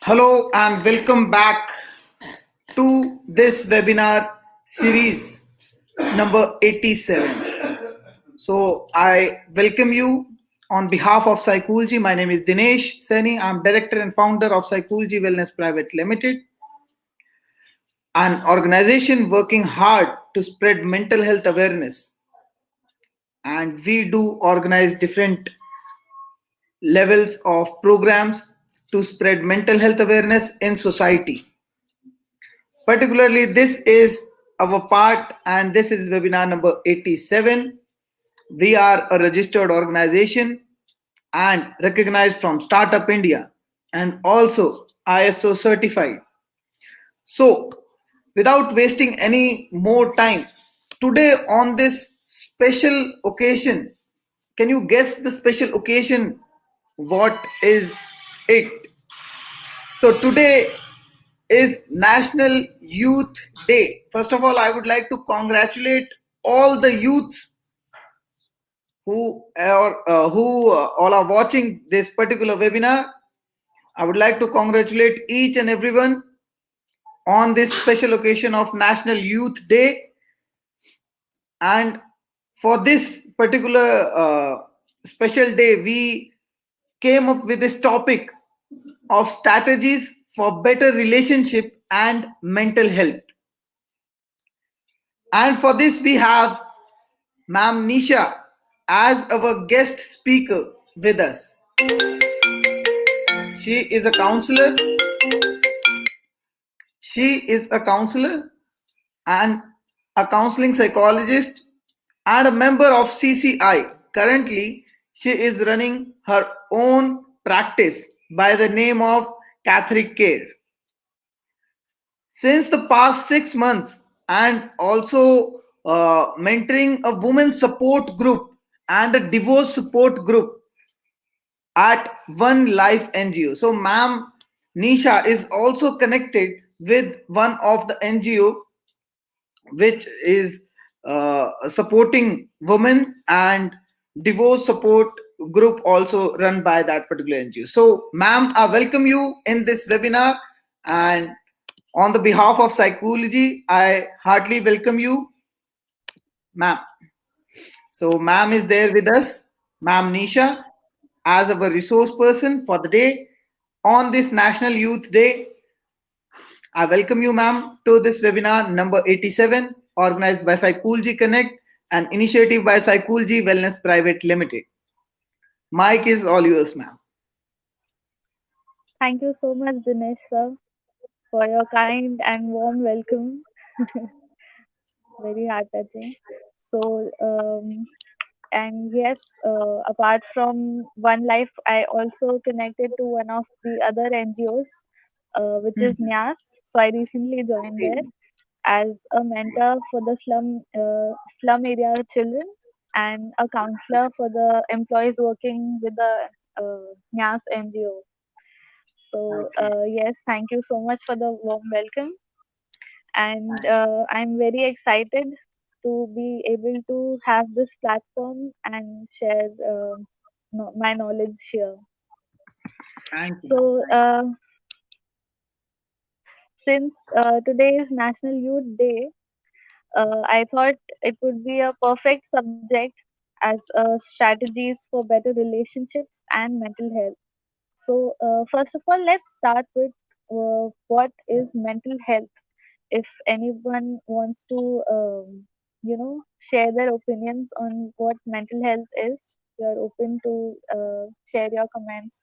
Hello and welcome back to this webinar series number 87. So I welcome you on behalf of PsyCoolG. My name is Dinesh Seni. I'm director and founder of PsyCoolG Wellness Private Limited, an organization working hard to spread mental health awareness. And we do organize different levels of programs to spread mental health awareness in society. Particularly, this is our part, and this is webinar number 87. We are a registered organization and recognized from Startup India and also ISO certified. So, without wasting any more time, today on this special occasion, can you guess the special occasion? What is it? So, today is National Youth Day. First of all, I would like to congratulate all the youths who all are watching this particular webinar. I would like to congratulate each and everyone on this special occasion of National Youth Day. And for this particular special day, we came up with this topic of strategies for better relationship and mental health. And for this, we have Ma'am Nisha as our guest speaker with us. She is a counselor. She is a counselor and a counseling psychologist and a member of CCI. Currently, she is running her own practice by the name of Catholic Care. Since the past 6 months, and also mentoring a women support group and a divorce support group at One Life NGO. So, ma'am Nisha is also connected with one of the NGO which is supporting women and divorce support group also run by that particular NGO. So, ma'am, I welcome you in this webinar, and on the behalf of Psychology, I heartily welcome you, ma'am. So, ma'am is there with us, ma'am Nisha, as our resource person for the day on this National Youth Day. I welcome you, ma'am, to this webinar number 87, organized by PsyCoolG Connect, an initiative by PsyCoolG Wellness Private Limited. Mike is all yours, ma'am. Thank you so much, Dinesh sir, for your kind and warm welcome. Very heart touching. So, and yes, apart from One Life, I also connected to one of the other NGOs, which is Hmm. NYAS. So I recently joined there as a mentor for the slum area children and a counselor for the employees working with the NYAS NGO. So Okay. yes, thank you so much for the warm welcome, and I'm very excited to be able to have this platform and share my knowledge here. Thank you, ma'am. So Thank you. since today is National Youth Day, I thought it would be a perfect subject as strategies for better relationships and mental health. So first of all, let's start with what is mental health. If anyone wants to share their opinions on what mental health is, we are open to share your comments.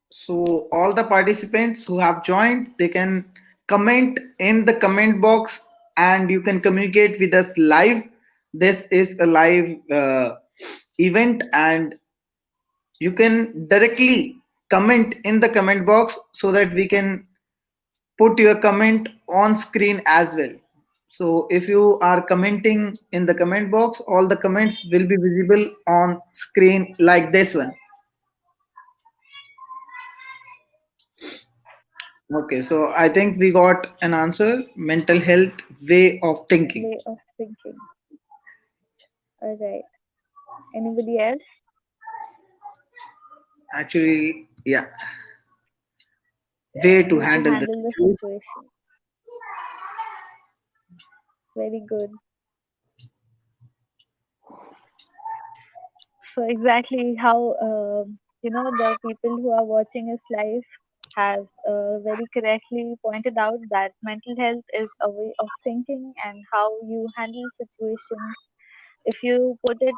So, all the participants who have joined, they can comment in the comment box and you can communicate with us live. This is a live event, and you can directly comment in the comment box so that we can put your comment on screen as well. So if you are commenting in the comment box, all the comments will be visible on screen like this one. Okay, so I think we got an answer. Mental health, way of thinking. Way of thinking. All right. Anybody else? Actually, yeah, way to Way to handle the handle the situation. situations. Very good. So exactly how the people who are watching us live have very correctly pointed out that mental health is a way of thinking and how you handle situations. If you put it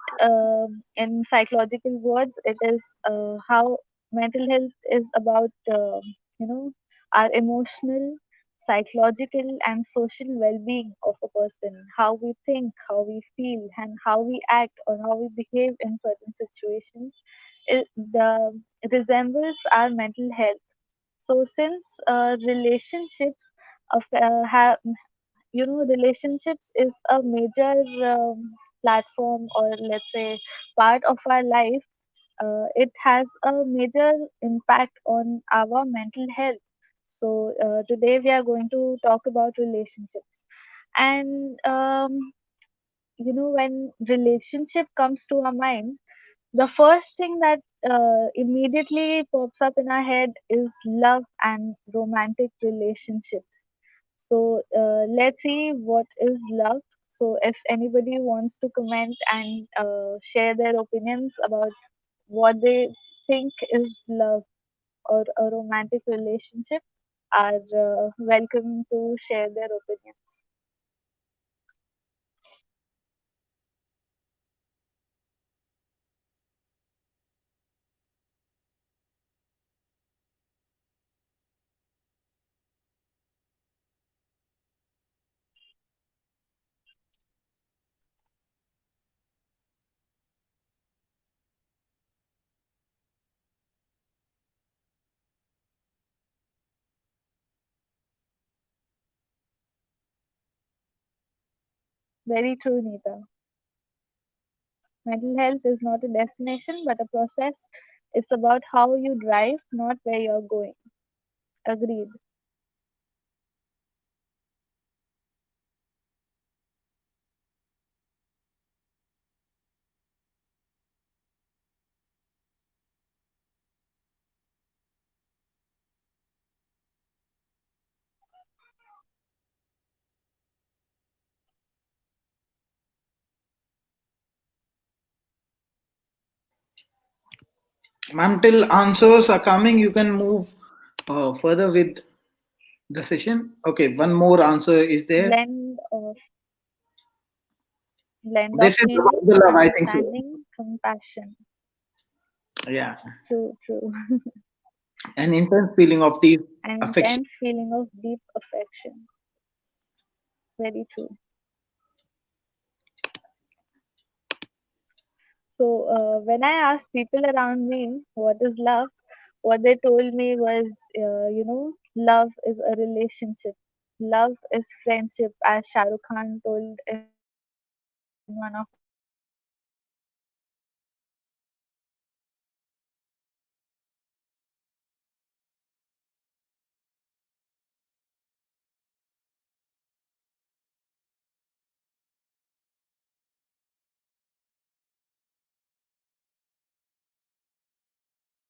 in psychological words, it is how mental health is about you know our emotional, psychological, and social well-being of a person. How we think, how we feel, and how we act or how we behave in certain situations. It resembles our mental health. So since relationships have relationships is a major platform, or let's say part of our life, it has a major impact on our mental health. So today we are going to talk about relationships. And when relationship comes to our mind, the first thing that immediately pops up in our head is love and romantic relationships. So let's see what is love. So if anybody wants to comment and share their opinions about what they think is love or a romantic relationship, are welcome to share their opinions. Very true, Neeta. Mental health is not a destination but a process. It's about how you drive, not where you're going. Agreed. Ma'am, till answers are coming, you can move further with the session. Okay, one more answer is there. Blend of blend of This is about the feelings, love, I think so. understanding, compassion. Yeah, True, true. an intense feeling of deep An affection. intense feeling of deep affection. Very true. So when I asked people around me what is love, what they told me was, love is a relationship. Love is friendship, as Shah Rukh Khan told in one of his movies. Love is friendship. Love is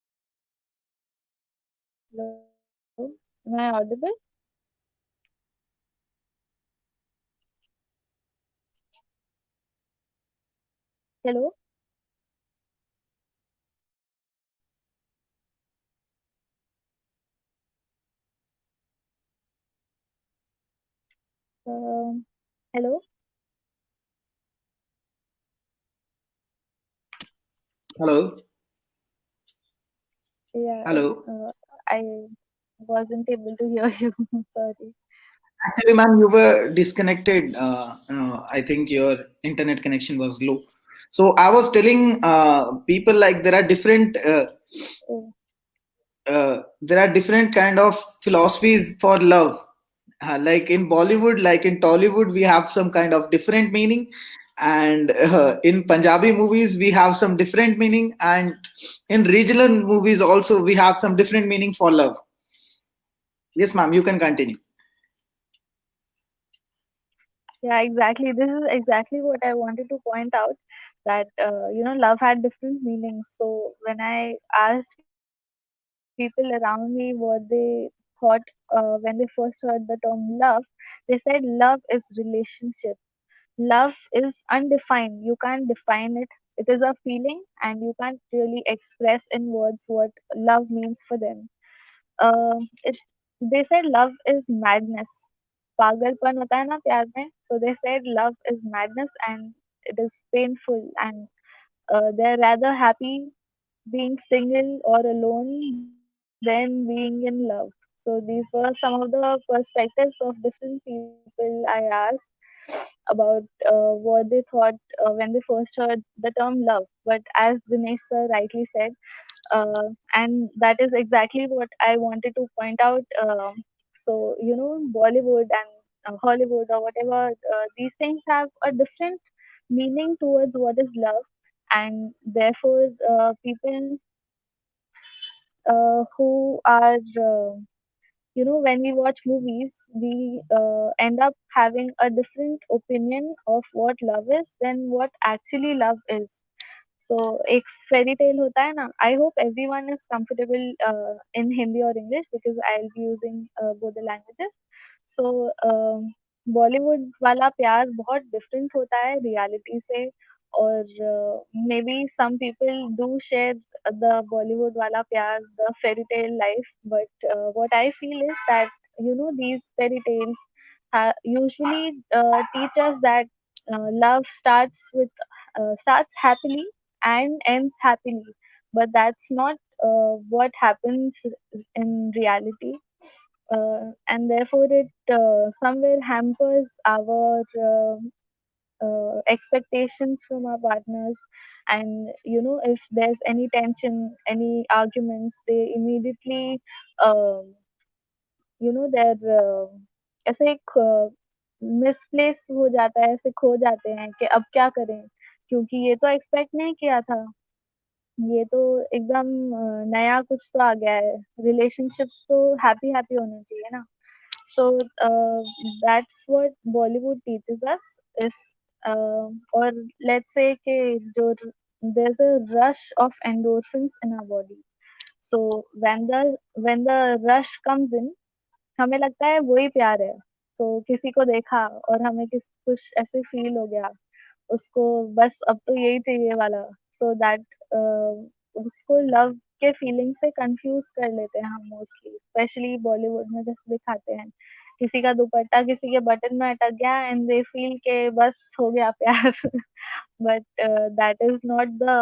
companionship. Love is Hello, am I audible? Hello. Hello. Hello, Yeah, hello. I wasn't able to hear you. Sorry. Actually, ma'am, you were disconnected. I think your internet connection was low. So I was telling people like Oh, there are different kind of philosophies for love. Like in Bollywood, like in Tollywood, we have some kind of different meaning, and in Punjabi movies we have some different meaning, and in regional movies also we have some different meaning for love. Yes, ma'am, you can continue. Yeah, exactly. This is exactly what I wanted to point out, that love had different meanings. So when I asked people around me what they thought when they first heard the term love, they said love is relationship. Love is undefined. You can't define it. It is a feeling, and you can't really express in words what love means for them. It, they said love is madness. पागलपन होता है ना प्यार में. So they said love is madness and it is painful, and they're rather happy being single or alone than being in love. So these were some of the perspectives of different people I asked about what they thought when they first heard the term love. But as Dinesh sir rightly said, and that is exactly what I wanted to point out. So, Bollywood and Hollywood or whatever, these things have a different meaning towards what is love, and therefore, people who are when we watch movies, we end up having a different opinion of what love is than what actually love is. So एक fairy tale होता है ना. I hope everyone is comfortable in Hindi or English, because I'll be using both the languages. So Bollywood वाला प्यार बहुत different होता है reality से. और maybe some people do share the Bollywood वाला प्यार, the fairy tale life. But what I feel is that these fairy tales usually teach us that love starts happily and ends happily, but that's not what happens in reality. And therefore it somewhere hampers our expectations from our partners. And if there's any tension, any arguments, they immediately um they're ऐसे एक misplace हो जाता है, ऐसे खो जाते हैं कि अब क्या करें, क्योंकि ये तो एक्सपेक्ट नहीं किया था. ये तो एकदम नया कुछ तो आ गया है. रिलेशनशिप्स तो हैप्पी हैप्पी होने चाहिए ना. So that's what Bollywood teaches us is, or let's say कि जो there's a rush of endorphins in our body. So when the rush comes in, हमें लगता है वही प्यार है. तो किसी को देखा और हमें कुछ ऐसे फील हो गया, उसको बस अब तो यही चाहिए वाला. सो दैट उसको लव के फीलिंग से कंफ्यूज कर लेते हैं हम मोस्टली, स्पेशली बॉलीवुड में जैसे दिखाते हैं. किसी का दुपट्टा किसी के बटन में अटक गया एंड दे फील के बस हो गया प्यार. But that is not the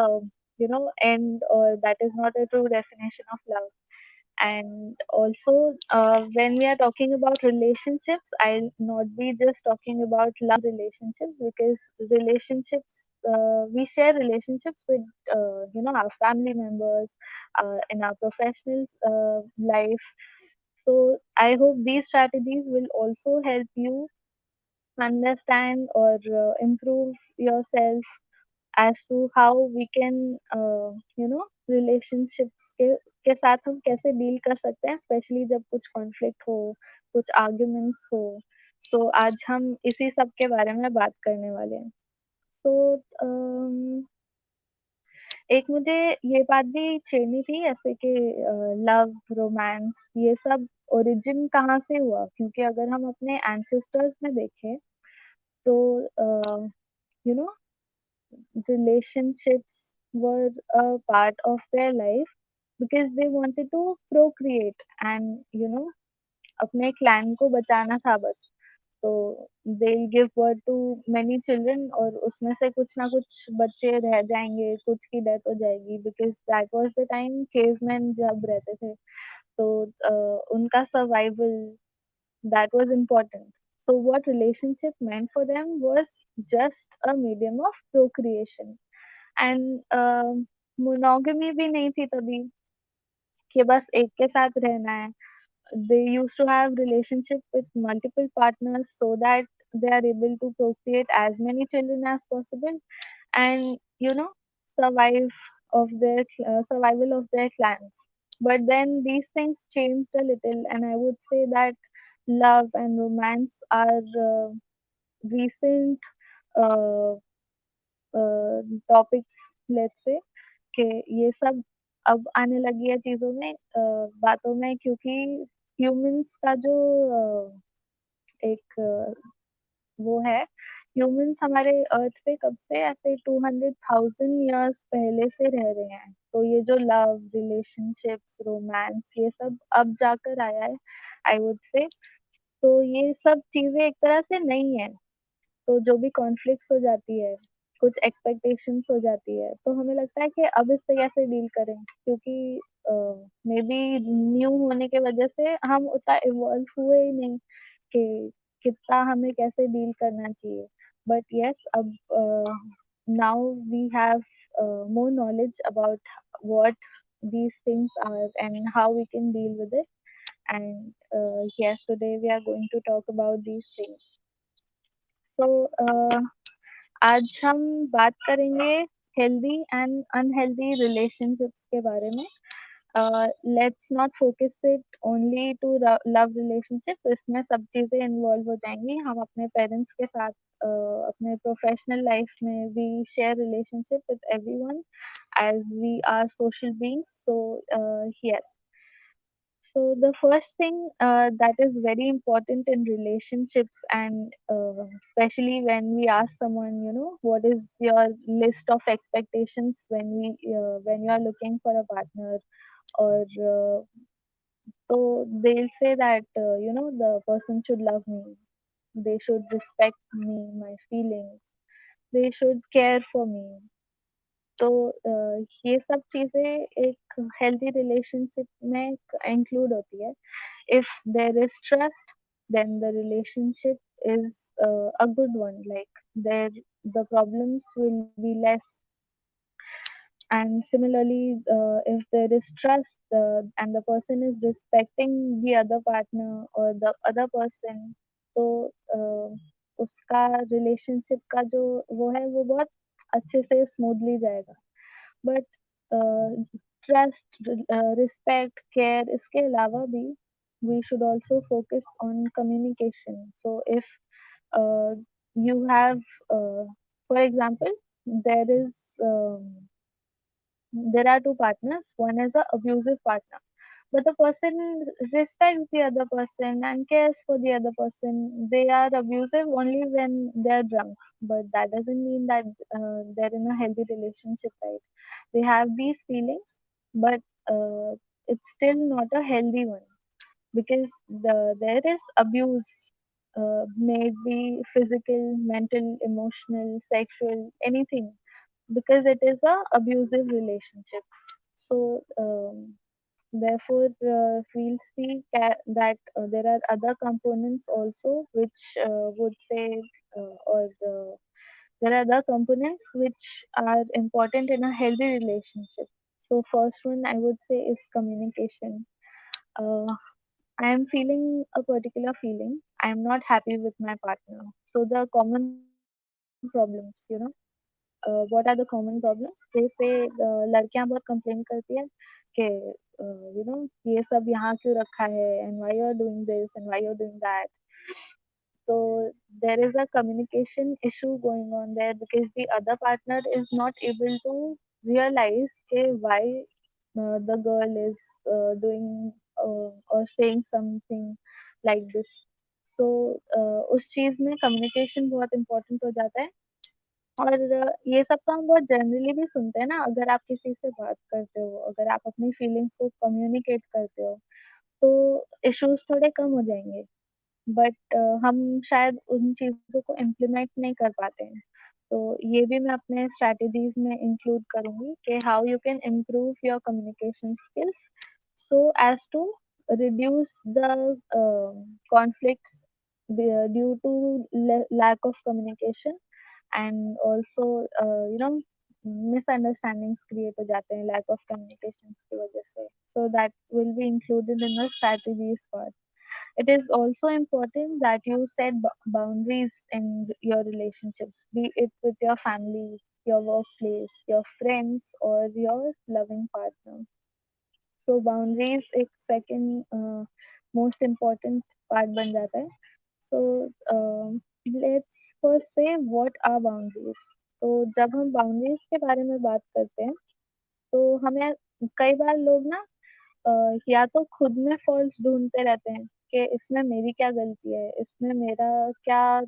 end, or that is not a true definition of love. And also, when we are talking about relationships, I'll not be just talking about love relationships, because relationships, we share relationships with our family members, in our professional life. So I hope these strategies will also help you understand or improve yourself as to how we can relationships के साथ हम कैसे deal कर सकते हैं, specially जब कुछ conflict हो, कुछ आर्ग्यूमेंट्स हो. सो आज हम इसी सब के बारे में बात करने वाले हैं. सो एक मुझे ये बात भी छेड़नी थी, ऐसे कि लव, रोमांस, ये सब ओरिजिन कहाँ से हुआ, क्योंकि अगर हम अपने एंसेस्टर्स में देखें तो you know relationships were a part of their life because they wanted to procreate and अपने clan को बचाना था बस. तो they'll give birth to many children और उसमें से कुछ ना कुछ बच्चे रह जाएंगे, कुछ की डेथ हो जाएगी, because that was the time cavemen जब रहते थे. तो उनका survival, that was important. So what relationship meant for them was just a medium of procreation. And monogamy भी नहीं थी तभी कि बस एक के साथ रहना है. They used to have relationship with multiple partners so that they are able to procreate as many children as possible, and survive of their survival of their clans. But then these things changed a little, and I would say that love and romance are recent uh, topics let's say कि ये सब अब आने लगी है चीज़ों में बातों में क्योंकि ह्यूमंस का जो एक वो है ह्यूमंस हमारे अर्थ पे कब से ऐसे 200,000 इयर्स पहले से रह रहे हैं तो ये जो लव रिलेशनशिप्स रोमांस ये सब अब जाकर आया है आई वुड से तो ये सब चीजें एक तरह से नहीं है तो जो भी कॉन्फ्लिक्ट्स हो जाती है कुछ एक्सपेक्टेशंस हो जाती है तो हमें लगता है कि अब इससे कैसे डील करें क्योंकि मे बी न्यू होने की वजह से हम उतना इवॉल्व हुए ही नहीं कि कितना हमें कैसे डील करना चाहिए बट यस अब now we have more knowledge about what these things are and how we can deal with it and yes today we are going to talk about these things so आज हम बात करेंगे healthy and unhealthy relationships के बारे में let's not focus it only to love relationships इसमें सब चीज़ें इन्वॉल्व हो जाएंगी हम अपने पेरेंट्स के साथ अपने प्रोफेशनल लाइफ में भी share relationship with everyone as we are social beings yes so the first thing that is very important in relationships and especially when we ask someone, you know, what is your list of expectations when you are looking for a partner or so they'll say that you know the person should love me, they should respect me, my feelings, they should care for me. तो ये सब चीजें एक healthy relationship में include होती है if there is trust then the relationship is a good one like there the problems will be less and similarly if there is trust and the person is respecting the other partner or the other person तो उसका relationship का जो वो है वो बहुत अच्छे से स्मूथली जाएगा बट ट्रस्ट रिस्पेक्ट केयर इसके अलावा भी we should also focus on communication so if you have for example there is there are two partners one is a abusive partner but the person respects the other person and cares for the other person they are abusive only when they are drunk but that doesn't mean that they're in a healthy relationship right they have these feelings but it's still not a healthy one because there is abuse may it be physical mental emotional sexual anything because it is a abusive relationship so therefore we'll see that there are other components also which would say or there are other components which are important in a healthy relationship so first one I would say is communication uh, I am feeling a particular feeling. I am not happy with my partner. So the common problems, you know, what are the common problems? They say लड़कियां बहुत complain करती है कि you know ये सब यहाँ क्यों रखा है and why you're doing this and why you're doing that. So there is a communication issue going on there because the other partner is not able to realize okay, why the girl is doing or saying something like this. So उस चीज में communication बहुत important हो जाता है और ये सब तो हम बहुत जनरली भी सुनते हैं ना अगर आप किसी से बात करते हो अगर आप अपनी फीलिंग्स को कम्युनिकेट करते हो तो इश्यूज थोड़े कम हो जाएंगे बट हम शायद उन चीज़ों को इम्प्लीमेंट नहीं कर पाते हैं तो ये भी मैं अपने स्ट्रैटेजीज में इंक्लूड करूंगी कि how you can improve your communication skills so as to reduce the conflicts due to lack of communication and also you know misunderstandings create हो जाते हैं lack of communication की वजह से so that will be included in the strategies part it is also important that you set boundaries in your relationships be it with your family your workplace your friends or your loving partner so boundaries एक second most important part बन जाता है. So let's first से what are boundaries. तो जब हम boundaries के बारे में बात करते हैं तो हमें कई बार लोग ना या तो खुद में फॉल्ट्स ढूंढते रहते हैं कि इसमें मेरी क्या गलती है, इसमें मेरा क्या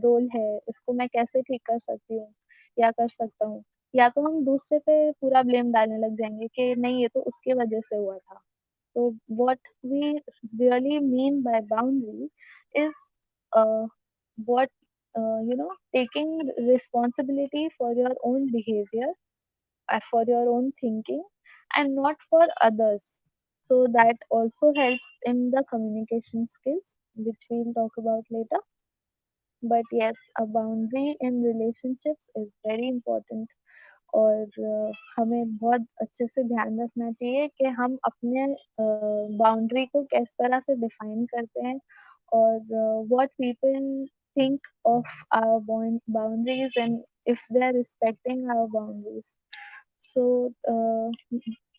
रोल है, इसको मैं कैसे ठीक कर सकती हूँ या कर सकता हूँ. या तो हम दूसरे पे पूरा ब्लेम डालने लग जाएंगे कि नहीं ये तो उसके वजह से हुआ था. So what we really mean by boundary is what taking responsibility for your own behavior, for your own thinking, and not for others. So that also helps in the communication skills, which we'll talk about later. But yes, a boundary in relationships is very important. और हमें बहुत अच्छे से ध्यान रखना चाहिए कि हम अपने बाउंड्री को किस तरह से डिफाइन करते हैं और what people think of our boundaries and if they are respecting our boundaries. So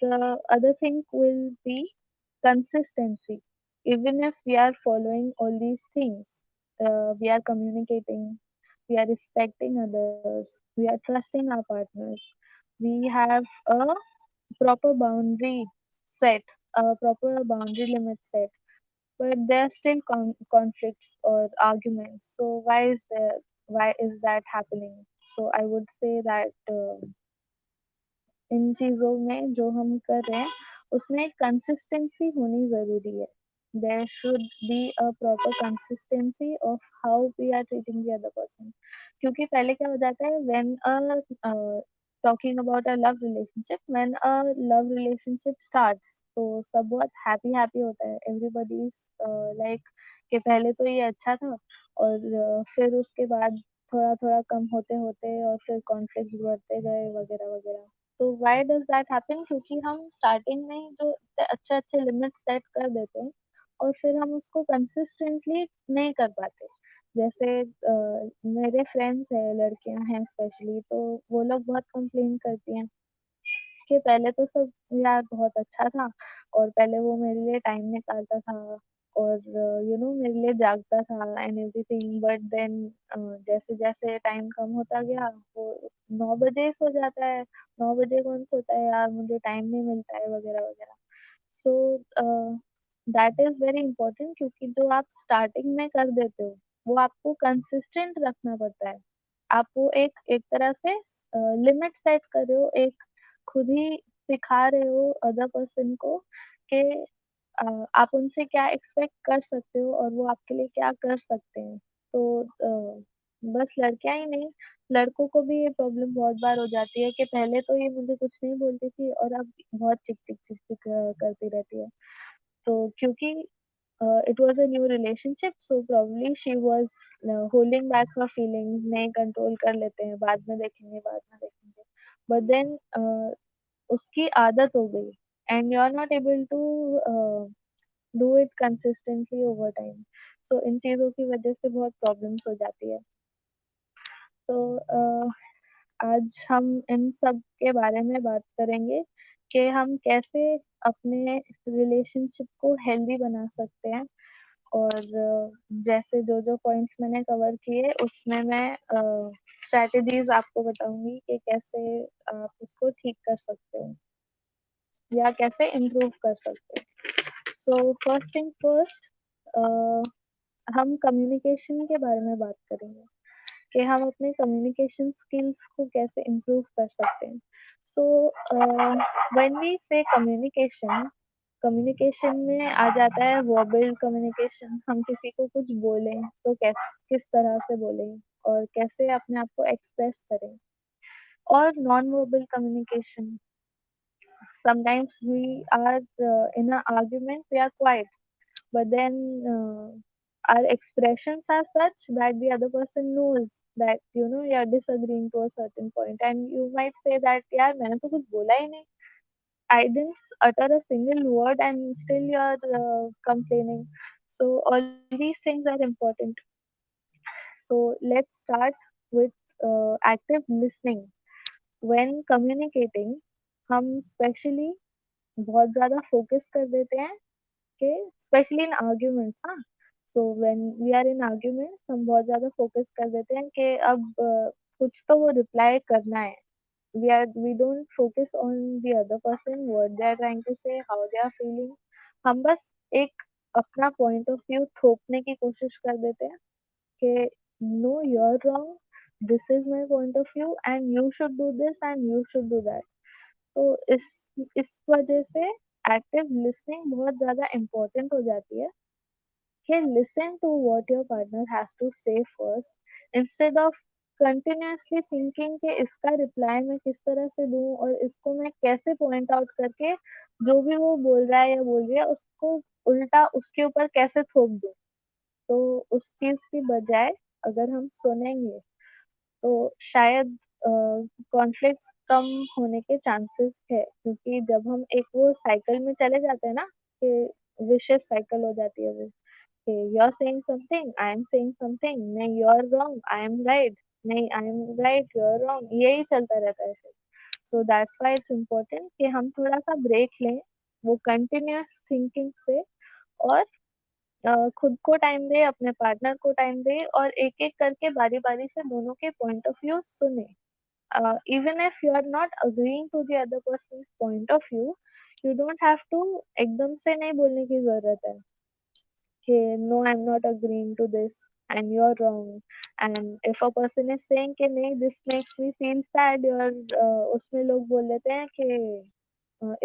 the other thing will be consistency. Even if we are following all these things, we are communicating, we are respecting others, we are trusting our partners, we have a proper boundary set, a proper boundary limit set, but there are still conflicts or arguments. So why is that happening? So I would say that इन चीज़ों में जो हम कर रहे हैं उसमें एक consistency होनी ज़रूरी है. There should be a proper consistency of how we are treating the other person. क्योंकि पहले क्या हो जाता है when talking about a love relationship, when a love relationship starts तो सब बहुत हैप्पी हैप्पी होता है. एवरीबॉडी इज लाइक कि पहले तो ये अच्छा था और फिर उसके बाद थोड़ा थोड़ा कम होते होते और फिर कॉन्फ्लिक्ट बढ़ते गए वगैरह वगैरह. तो व्हाई डज़ दैट हैपन? क्योंकि हम स्टार्टिंग में ही जो अच्छे-अच्छे लिमिट्स सेट कर देते हैं और फिर हम उसको कंसिस्टेंटली नहीं कर पाते. जैसे मेरे फ्रेंड्स हैं, लड़कियाँ हैं स्पेशली, तो वो लोग बहुत कंप्लेन करती हैं कि पहले तो सब यार बहुत अच्छा था और पहले वो मेरे लिए टाइम निकालता था और मेरे लिए जागता था एंड एवरीथिंग, बट देन जैसे-जैसे टाइम कम होता गया वो 9 बजे सो जाता है. 9 बजे कौन सोता है यार, मुझे टाइम नहीं मिलता है वगैरह वगैरह. So that is very important क्योंकि जो आप स्टार्टिंग में कर देते हो वो आपको कंसिस्टेंट रखना पड़ता है. आप वो एक एक तरह से लिमिट सेट कर रहे हो, एक खुद ही सिखा रहे हो अदर पर्सन को कि आप उनसे क्या एक्सपेक्ट कर सकते हो और वो आपके लिए क्या कर सकते हैं. तो बस लड़कियां ही नहीं, लड़कों को भी ये प्रॉब्लम बहुत बार हो जाती है कि पहले तो ये मुझे कुछ नहीं बोलती थी और अब बहुत चिक चिक चिक चिक करती रहती है. तो क्योंकि it was a new relationship, so probably she was holding back her feelings, नहीं कंट्रोल कर लेते हैं, बाद में देखेंगे. But then उसकी आदत हो गई and you are not able to do it consistently over time. So इन चीज़ों की वजह से बहुत प्रॉब्लम्स हो जाती है. तो आज हम इन सब के बारे में बात करेंगे कि हम कैसे अपने रिलेशनशिप को हेल्दी बना सकते हैं और जैसे जो पॉइंट्स मैंने कवर किए उसमें मैं स्ट्रैटेजीज आपको बताऊंगी कि कैसे आप उसको ठीक कर सकते हो या कैसे इम्प्रूव कर सकते हो. सो फर्स्ट थिंग फर्स्ट, हम कम्युनिकेशन के बारे में बात करेंगे कि हम अपने कम्युनिकेशन स्किल्स को कैसे इम्प्रूव कर सकते हैं. सो व्हेन वी से कम्युनिकेशन, कम्युनिकेशन में आ जाता है वर्बल कम्युनिकेशन. हम किसी को कुछ बोलें तो कैसे, किस तरह से बोलें और कैसे अपने आप को एक्सप्रेस करें. और non verbal communication, sometimes we are in an argument we are quiet, but then our expressions are such that the other person knows that you are disagreeing to a certain point and you might say that यार मैंने तो कुछ बोला ही नहीं, I didn't utter a single word and still you are complaining. So all these things are important. So let's start with active listening. When communicating, हम specially बहुत ज़्यादा focus कर देते हैं कि स्पेशली इन आर्ग्यूमेंट्स, हाँ, so when we are in arguments हम बहुत ज़्यादा फोकस कर देते हैं कि अब कुछ तो वो रिप्लाई करना है। We don't focus on the other person, what they are trying to say, how they are feeling. हम बस एक अपना पॉइंट ऑफ व्यू थोपने की कोशिश कर देते हैं कि no you are wrong, this is my point of view and you should do this and you should do that. तो इस वजह से एक्टिव लिसनिंग बहुत ज़्यादा इम्पोर्टेंट हो जाती है कि listen to what your partner has to say first instead of continuously thinking कि इसका रिप्लाई मैं किस तरह से दूं और इसको मैं कैसे पॉइंट आउट करके जो भी वो बोल रहा है या बोल रही है उसको उल्टा उसके ऊपर कैसे थोप दूं। तो उस चीज की बजाय अगर हम सुनेंगे तो शायद कॉन्फ्लिक्ट्स कम होने के चांसेस है, क्योंकि जब हम एक वो साइकिल में चले जाते हैं ना कि विशियस साइकिल हो जाती है वो कि you are saying something I am saying something, नहीं you are wrong I am right, नहीं I am right you are wrong, यही चलता रहता है फिर। So that's why it's important कि हम थोड़ा सा ब्रेक लें वो कंटिन्यूअस थिंकिंग से और खुद को टाइम दें, अपने पार्टनर को टाइम दें और एक-एक करके बारी-बारी से दोनों के पॉइंट ऑफ व्यू सुनें। Even if you are not agreeing to the other person's point of view, you don't have to एकदम से नहीं बोलने की ज़रूरत है कि no, I'm not agreeing to this and you're wrong. And if a person is saying कि नहीं this makes me feel sad, और उसमें लोग बोल देते हैं कि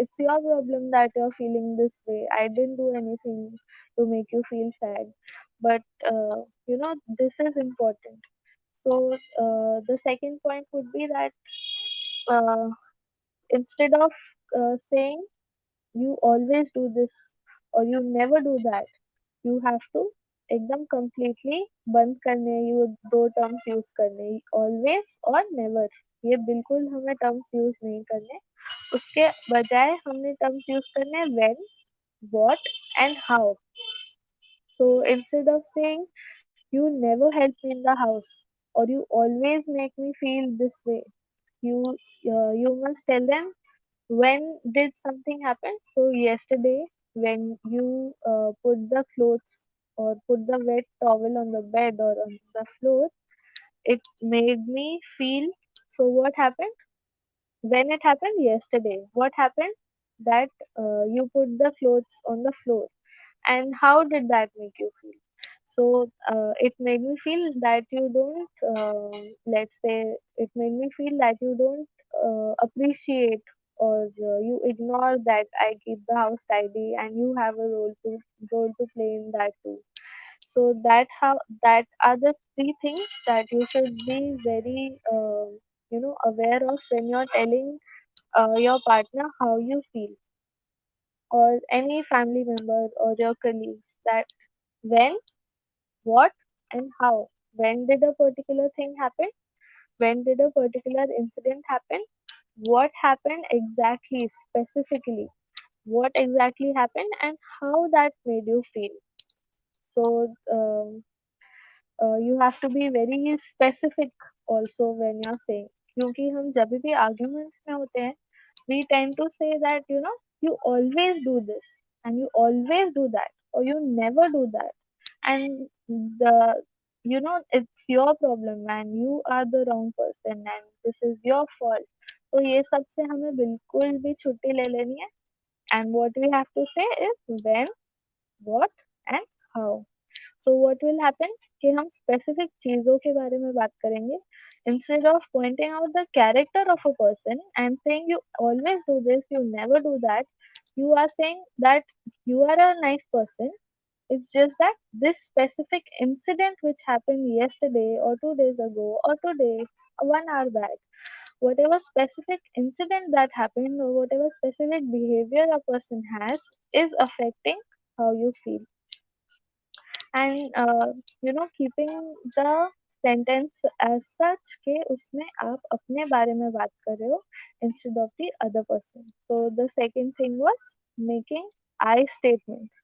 it's your problem that you're feeling this way. I didn't do anything to make you feel sad. But this is important. So the second point would be that uh, instead of saying you always do this or you never do that, you have to एकदम completely बंद करने ये दो terms use करने, always और never. ये बिल्कुल हमें टर्म्स यूज नहीं करने, उसके बजाय हमने टर्म्स यूज करने when, what and how. So instead of saying you never help me in the house or you always make me feel this way, you you must tell them when did something happen. So yesterday when you put the clothes or put the wet towel on the bed or on the floor, it made me feel. So what happened? When it happened yesterday, what happened? That you put the clothes on the floor, and how did that make you feel? So it made me feel that you don't, let's say, it made me feel that you don't appreciate or you ignore that I keep the house tidy and you have a role to play in that too. So that are the three things that you should be very aware of when you're telling your partner how you feel or any family member or your colleagues that when, what, and how. When did a particular thing happen? When did a particular incident happen? What happened exactly, specifically? What exactly happened and how that made you feel? So, you have to be very specific also when you're saying, क्योंकि हम जब भी arguments में होते हैं we tend to say that you always do this and you always do that or you never do that, and the it's your problem and you are the wrong person and this is your fault. तो ये सब से हमें बिल्कुल भी छुट्टी ले लेनी है, and what we have to say is when, what, and how. So what will happen कि हम specific चीजों के बारे में बात करेंगे instead of pointing out the character of a person and saying you always do this, you never do that. You are saying that you are a nice person. It's just that this specific incident which happened yesterday or 2 days ago or today, 1 hour back, whatever specific incident that happened or whatever specific behavior a person has is affecting how you feel. And keeping the sentence as such के उसमें आप अपने बारे में बात कर रहे हो instead of the other person. So the second thing was making I statements.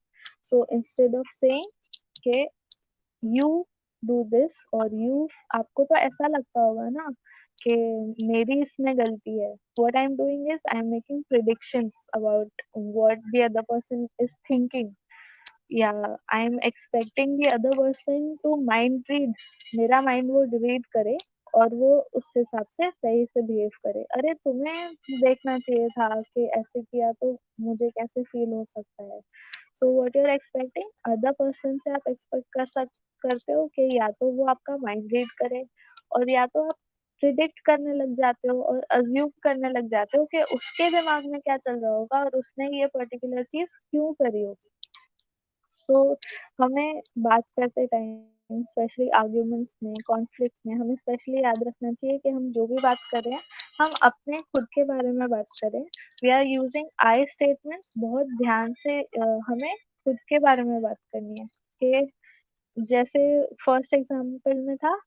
So instead of saying कि you do this or you, आपको तो ऐसा लगता होगा ना कि मेरी इसमें गलती है. What I'm doing is I'm making predictions about what the other person is thinking. Yeah, I'm expecting the other person to mind read. मेरा माइंड वो रीड करे और वो उस हिसाब से सही से बिहेव करे. अरे तुम्हें देखना चाहिए था कि ऐसे किया तो मुझे कैसे फील हो सकता है. So what you are expecting other person से आप एक्सपेक्ट करते हो कि या तो वो आपका माइंड रीड करे और या तो आप प्रिडिक्ट करने लग जाते हो और अज्यूम करने लग जाते हो कि उसके दिमाग में क्या चल रहा होगा और उसने ये पर्टिकुलर चीज क्यों करी होगी. तो हमें बात करते टाइम स्पेशली आर्ग्यूमेंट्स में, कॉन्फ्लिक्ट्स में हमें स्पेशली याद रखना चाहिए कि हम जो भी बात कर रहे हैं, हम अपने खुद के बारे में बात करें. We are using I statements. बहुत ध्यान से हमें खुद के बारे में बात करनी है कि जैसे फर्स्ट एग्जांपल में था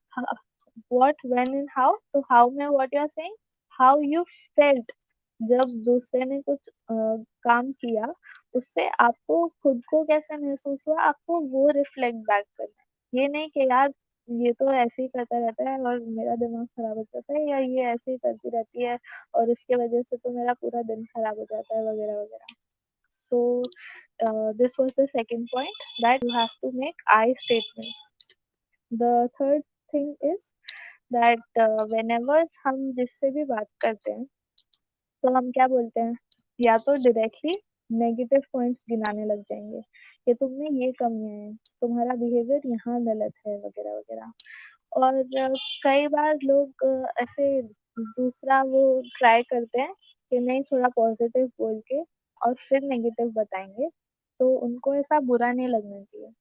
व्हाट, व्हेन एंड हाउ. तो हाउ में what you are saying, how you felt जब दूसरे ने कुछ काम किया, उससे आपको खुद को कैसे महसूस हुआ, आपको वो रिफ्लेक्ट बैक करना है. ये नहीं कि यार ये तो ऐसे ही करता रहता है और मेरा दिमाग खराब हो जाता है, या ये ऐसे ही करती रहती है और इसके वजह से तो मेरा पूरा दिन खराब हो जाता है वगैरह वगैरह. So this was the second point, that you have to make I statements. The third thing is that whenever हम जिससे भी बात करते हैं तो हम क्या बोलते हैं, या तो डायरेक्टली नेगेटिव पॉइंट्स गिनाने लग जाएंगे कि तुम में ये कमियां हैं, तुम्हारा बिहेवियर यहाँ गलत है वगैरह वगैरह. और कई बार लोग ऐसे दूसरा वो ट्राई करते हैं कि नहीं थोड़ा पॉजिटिव बोल के और फिर नेगेटिव बताएंगे, तो उनको ऐसा बुरा नहीं लगना चाहिए.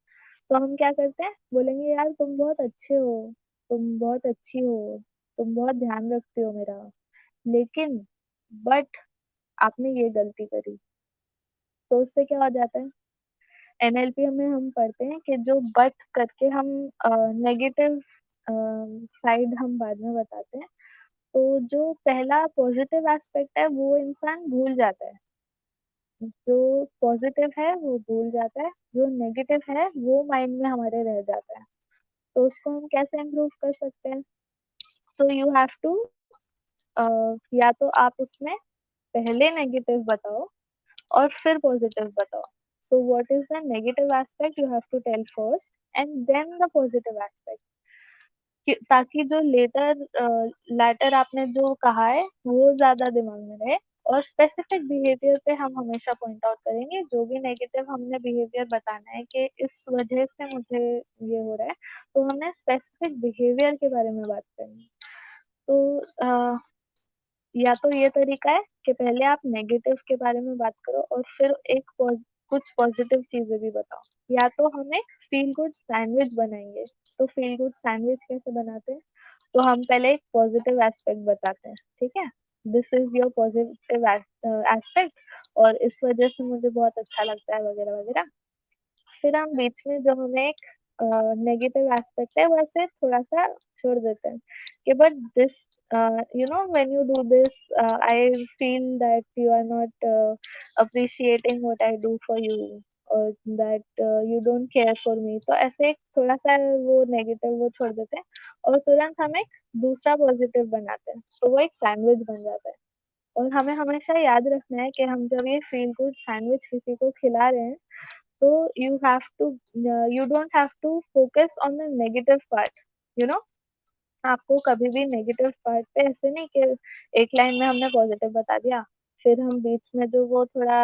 तो हम क्या करते हैं, बोलेंगे यार तुम बहुत अच्छे हो, तुम बहुत अच्छी हो, तुम बहुत ध्यान रखते हो मेरा, लेकिन बट आपने ये गलती करी. तो उससे क्या हो जाता है, एनएलपी में हम पढ़ते हैं कि जो बट करके हम नेगेटिव साइड हम बाद में बताते हैं, तो जो पहला पॉजिटिव एस्पेक्ट है वो इंसान भूल जाता है. जो पॉजिटिव है वो भूल जाता है, जो नेगेटिव है वो माइंड में हमारे रह जाता है. तो उसको हम कैसे इम्प्रूव कर सकते हैं. तो यू हैव टू या तो आप उसमें पहले नेगेटिव बताओ और फिर पॉजिटिव बताओ. So what is the negative aspect you have to tell first and then the positive aspect, ताकि जो लैटर आपने जो कहा है वो ज्यादा दिमाग में रहे. और स्पेसिफिक बिहेवियर पे हम हमेशा पॉइंट आउट करेंगे, जो भी नेगेटिव हमने बिहेवियर बताना है कि इस वजह से मुझे ये हो रहा है, तो हमें स्पेसिफिक बिहेवियर के बारे में बात करनी है. तो या तो ये तरीका है कि पहले आप नेगेटिव के बारे में बात करो और फिर कुछ पॉजिटिव चीजें भी बताओ. या तो हम एक फील गुड सैंडविच बनाएंगे. तो फील गुड सैंडविच कैसे बनाते हैं, तो हम पहले एक पॉजिटिव एस्पेक्ट बताते हैं, ठीक है, this is your positive aspect और इस वजह से मुझे बहुत अच्छा लगता है वगैरह वगैरह. फिर हम बीच में जो हमें एक नेगेटिव एस्पेक्ट है वैसे थोड़ा सा छोड़ देते हैं कि but this you know when you do this I feel that you are not appreciating what I do for you or that you don't care for me. तो ऐसे एक थोड़ा सा वो नेगेटिव वो छोड़ देते हैं और तुरंत हम एक दूसरा पॉजिटिव बनाते हैं, तो वो एक सैंडविच बन जाता है. और हमें हमेशा याद रखना है कि हम जब ये फील गुड सैंडविच किसी को खिला रहे हैं, तो you don't have to focus on the negative part, you know. आपको कभी भी नेगेटिव पार्ट पे ऐसे नहीं कि एक लाइन में हमने पॉजिटिव बता दिया, फिर हम बीच में जो वो थोड़ा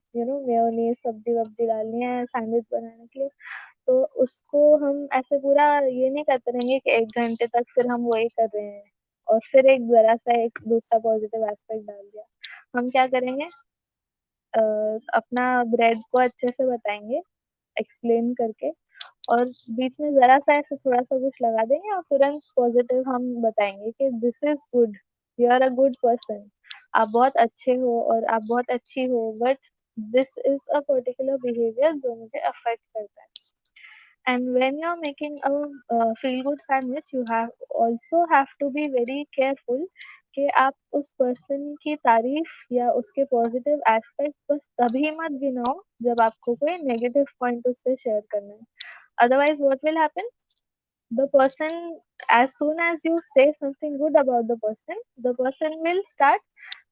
मेयोनीज सब्जी वब्जी डालनी है सैंडविच बनाने के लिए, तो उसको हम ऐसे पूरा ये नहीं करते रहेंगे कि 1 घंटे तक फिर हम वही कर रहे हैं और फिर एक जरा सा एक दूसरा पॉजिटिव एस्पेक्ट डाल दिया. हम क्या करेंगे, अपना ब्रेड को अच्छे से बताएंगे एक्सप्लेन करके और बीच में जरा सा ऐसे थोड़ा सा कुछ लगा देंगे और तुरंत पॉजिटिव हम बताएंगे कि this is good, you are a good person, आप बहुत अच्छे हो और आप बहुत अच्छी हो, but this is a particular behaviour जो मुझे अफेक्ट करता है. And when you're making a feel good sandwich, you have also have to be very careful कि आप उस पर्सन की तारीफ या उसके पॉजिटिव एस्पेक्ट बस तभी मत गिनाओ जब आपको कोई नेगेटिव पॉइंट उससे शेयर करना है. Otherwise what will happen, the person, as soon as you say something good about the person will start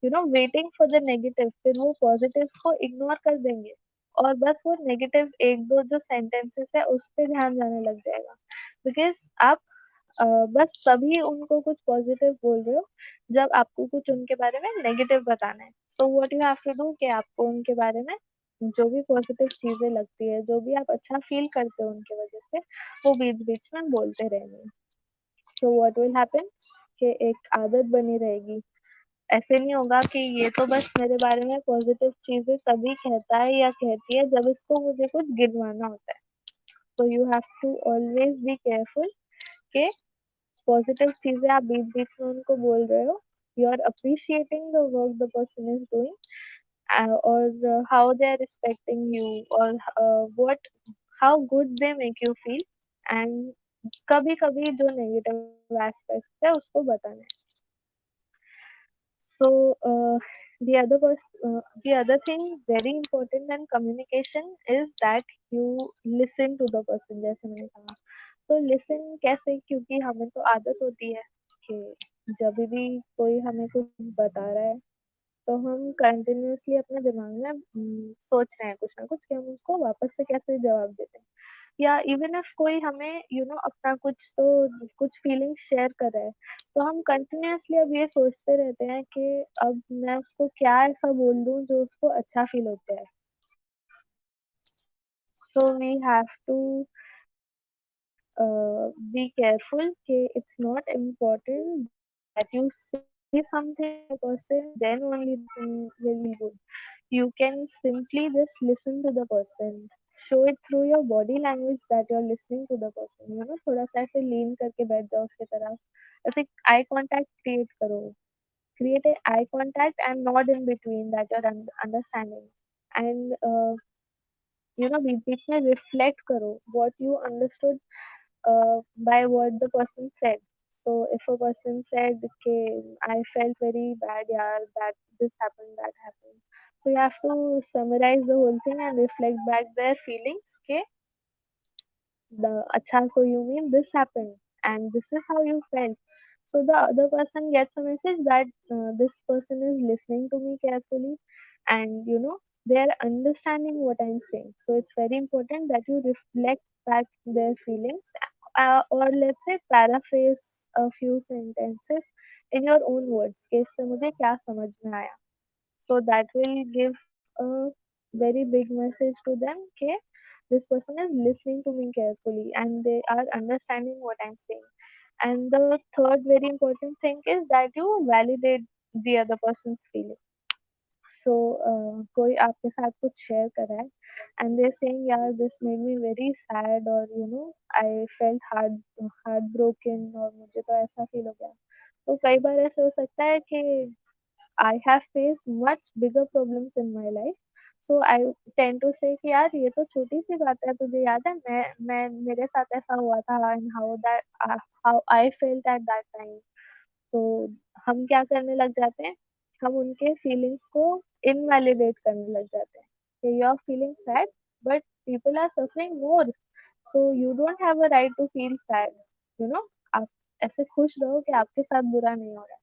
waiting for the negative, फिर वो पॉजिटिव्स को इग्नोर कर देंगे और बस वो नेगेटिव एक दो जो सेंटेंसेस है उस पे ध्यान जाने लग जाएगा, बिकॉज आप बस तभी उनको कुछ पॉजिटिव बोल रहे हो जब आपको कुछ उनके बारे में नेगेटिव बताना है। So what you have to do कि आपको उनके बारे में जो भी पॉजिटिव चीजें लगती है, जो भी आप अच्छा फील करते हो उनकी वजह से, वो बीच बीच में बोलते रहेंगे। सो व्हाट विल हैपन कि एक आदत बनी रहेगी। ऐसे नहीं होगा कि ये तो बस मेरे बारे में पॉजिटिव चीजें तभी कहता है या कहती है जब इसको मुझे कुछ गिनवाना होता है। तो you have to always be careful कि पॉजिटिव चीजें आप बीच बीच में उनको बोल रहे हो, you are appreciating the work the person is doing, और how they are respecting you, और what how good they make you feel, and कभी कभी जो नेगेटिव एस्पेक्ट है उसको बताना है। So the other thing very important in communication is that you listen to the person, जैसे मैंने कहा। तो listen कैसे, क्योंकि हमें तो आदत होती है कि जब भी कोई हमें कुछ बता रहा है तो हम कंटिन्यूअसली अपने दिमाग में सोच रहे हैं कुछ ना कुछ कि हम उसको वापस से कैसे जवाब देते हैं, या इवन इफ कोई हमें अपना कुछ फीलिंग्स शेयर कर रहा है, तो हम कंटिन्यूअसली अब ये सोचते रहते हैं कि अब मैं उसको क्या ऐसा बोल दूं जो उसको अच्छा फील हो जाए। So we have to be careful कि it's not important that you say something to a person then only the person will be good. You can simply just listen to the person, show it through your body language that you're listening to the person, थोड़ा सा ऐसे लीन करके बैठ जाओ उसकी तरफ, ऐसे eye contact create करो, create a eye contact and nod in between that you're understanding, and बीच बीच में रिफ्लेक्ट करो what you understood by what the person said. So if a person said, "Okay, I felt very bad, yeah, that this happened, that happened," so you have to summarize the whole thing and reflect back their feelings. Okay, the acha, so you mean this happened, and this is how you felt. So the other person gets a message that this person is listening to me carefully, and they are understanding what I'm saying. So it's very important that you reflect back their feelings, or let's say paraphrase a few sentences in your own words कि इससे मुझे क्या समझ में आया. So that will give a very big message to them कि this person is listening to me carefully and they are understanding what I'm saying. And the third very important thing is that you validate the other person's feeling. So कोई आपके साथ कुछ share कर रहा है and they're saying, yeah, this made me very sad, or I felt heartbroken, और मुझे तो ऐसा फील हो गया। तो कई बार ऐसे हो सकता है कि I have faced much bigger problems in my life. So I tend to say कि यार ये तो छोटी सी बात है, तुझे याद है मैं मेरे साथ ऐसा हुआ था, and how I felt at that time. तो हम क्या करने लग जाते हैं, हम उनके फीलिंग्स को इनवैलिडेट करने लग जाते हैं कि you are feeling sad but people are suffering more, so you don't have a right to feel sad. आप ऐसे खुश रहो कि आपके साथ बुरा नहीं हो रहा है,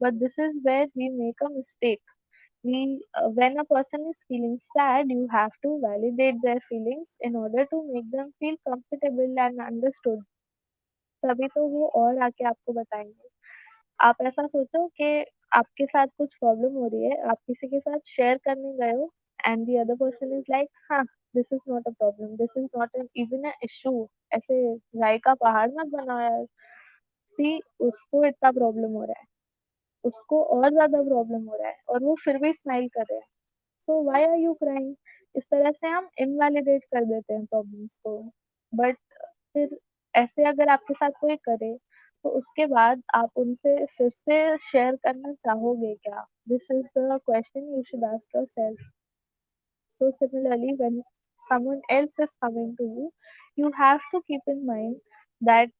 but this is where we make a mistake. When a person is feeling sad, you have to validate their feelings in order to make them feel comfortable and understood. तभी तो वो और आके आपको बताएंगे। आप ऐसा सोचो कि आपके साथ कुछ प्रॉब्लम हो रही है, आप किसी के साथ शेयर करने गए हो, and the other person is like, हाँ, this is not a problem, this is not an even a issue. ऐसे राय का पहाड़ मत बनाओ यार। सी, उसको इतना प्रॉब्लम हो रहा है, उसको और ज्यादा प्रॉब्लम हो रहा है, और वो फिर भी स्माइल कर रहे हैं। So why are you crying? इस तरह से हम इनवैलिडेट कर देते हैं प्रॉब्लम्स को। बट फिर ऐसे अगर आपके साथ कोई करे तो उसके बाद आप उनसे फिर से शेयर करना चाहोगे क्या? This is the question you should ask yourself. So similarly, when someone else is coming to you have to keep in mind that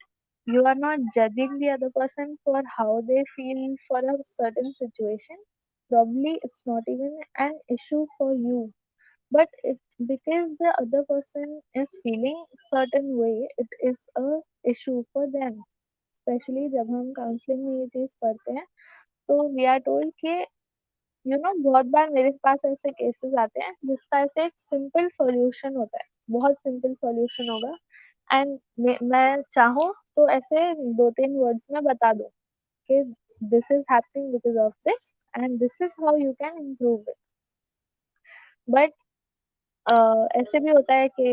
you are not judging the other person for how they feel for a certain situation. Probably it's not even an issue for you. but because the other person is feeling certain way, it is a issue for them. Specially जब हम counselling में ये चीज पढ़ते हैं, तो we are told कि बहुत बार मेरे पास ऐसे केसेस आते हैं जिसका ऐसे एक सिंपल सॉल्यूशन होता है, बहुत सिंपल सॉल्यूशन होगा, एंड मैं चाहूँ तो ऐसे दो तीन वर्ड्स में बता दूँ कि this is happening because of this and this is how you can improve it. But ऐसे भी होता है कि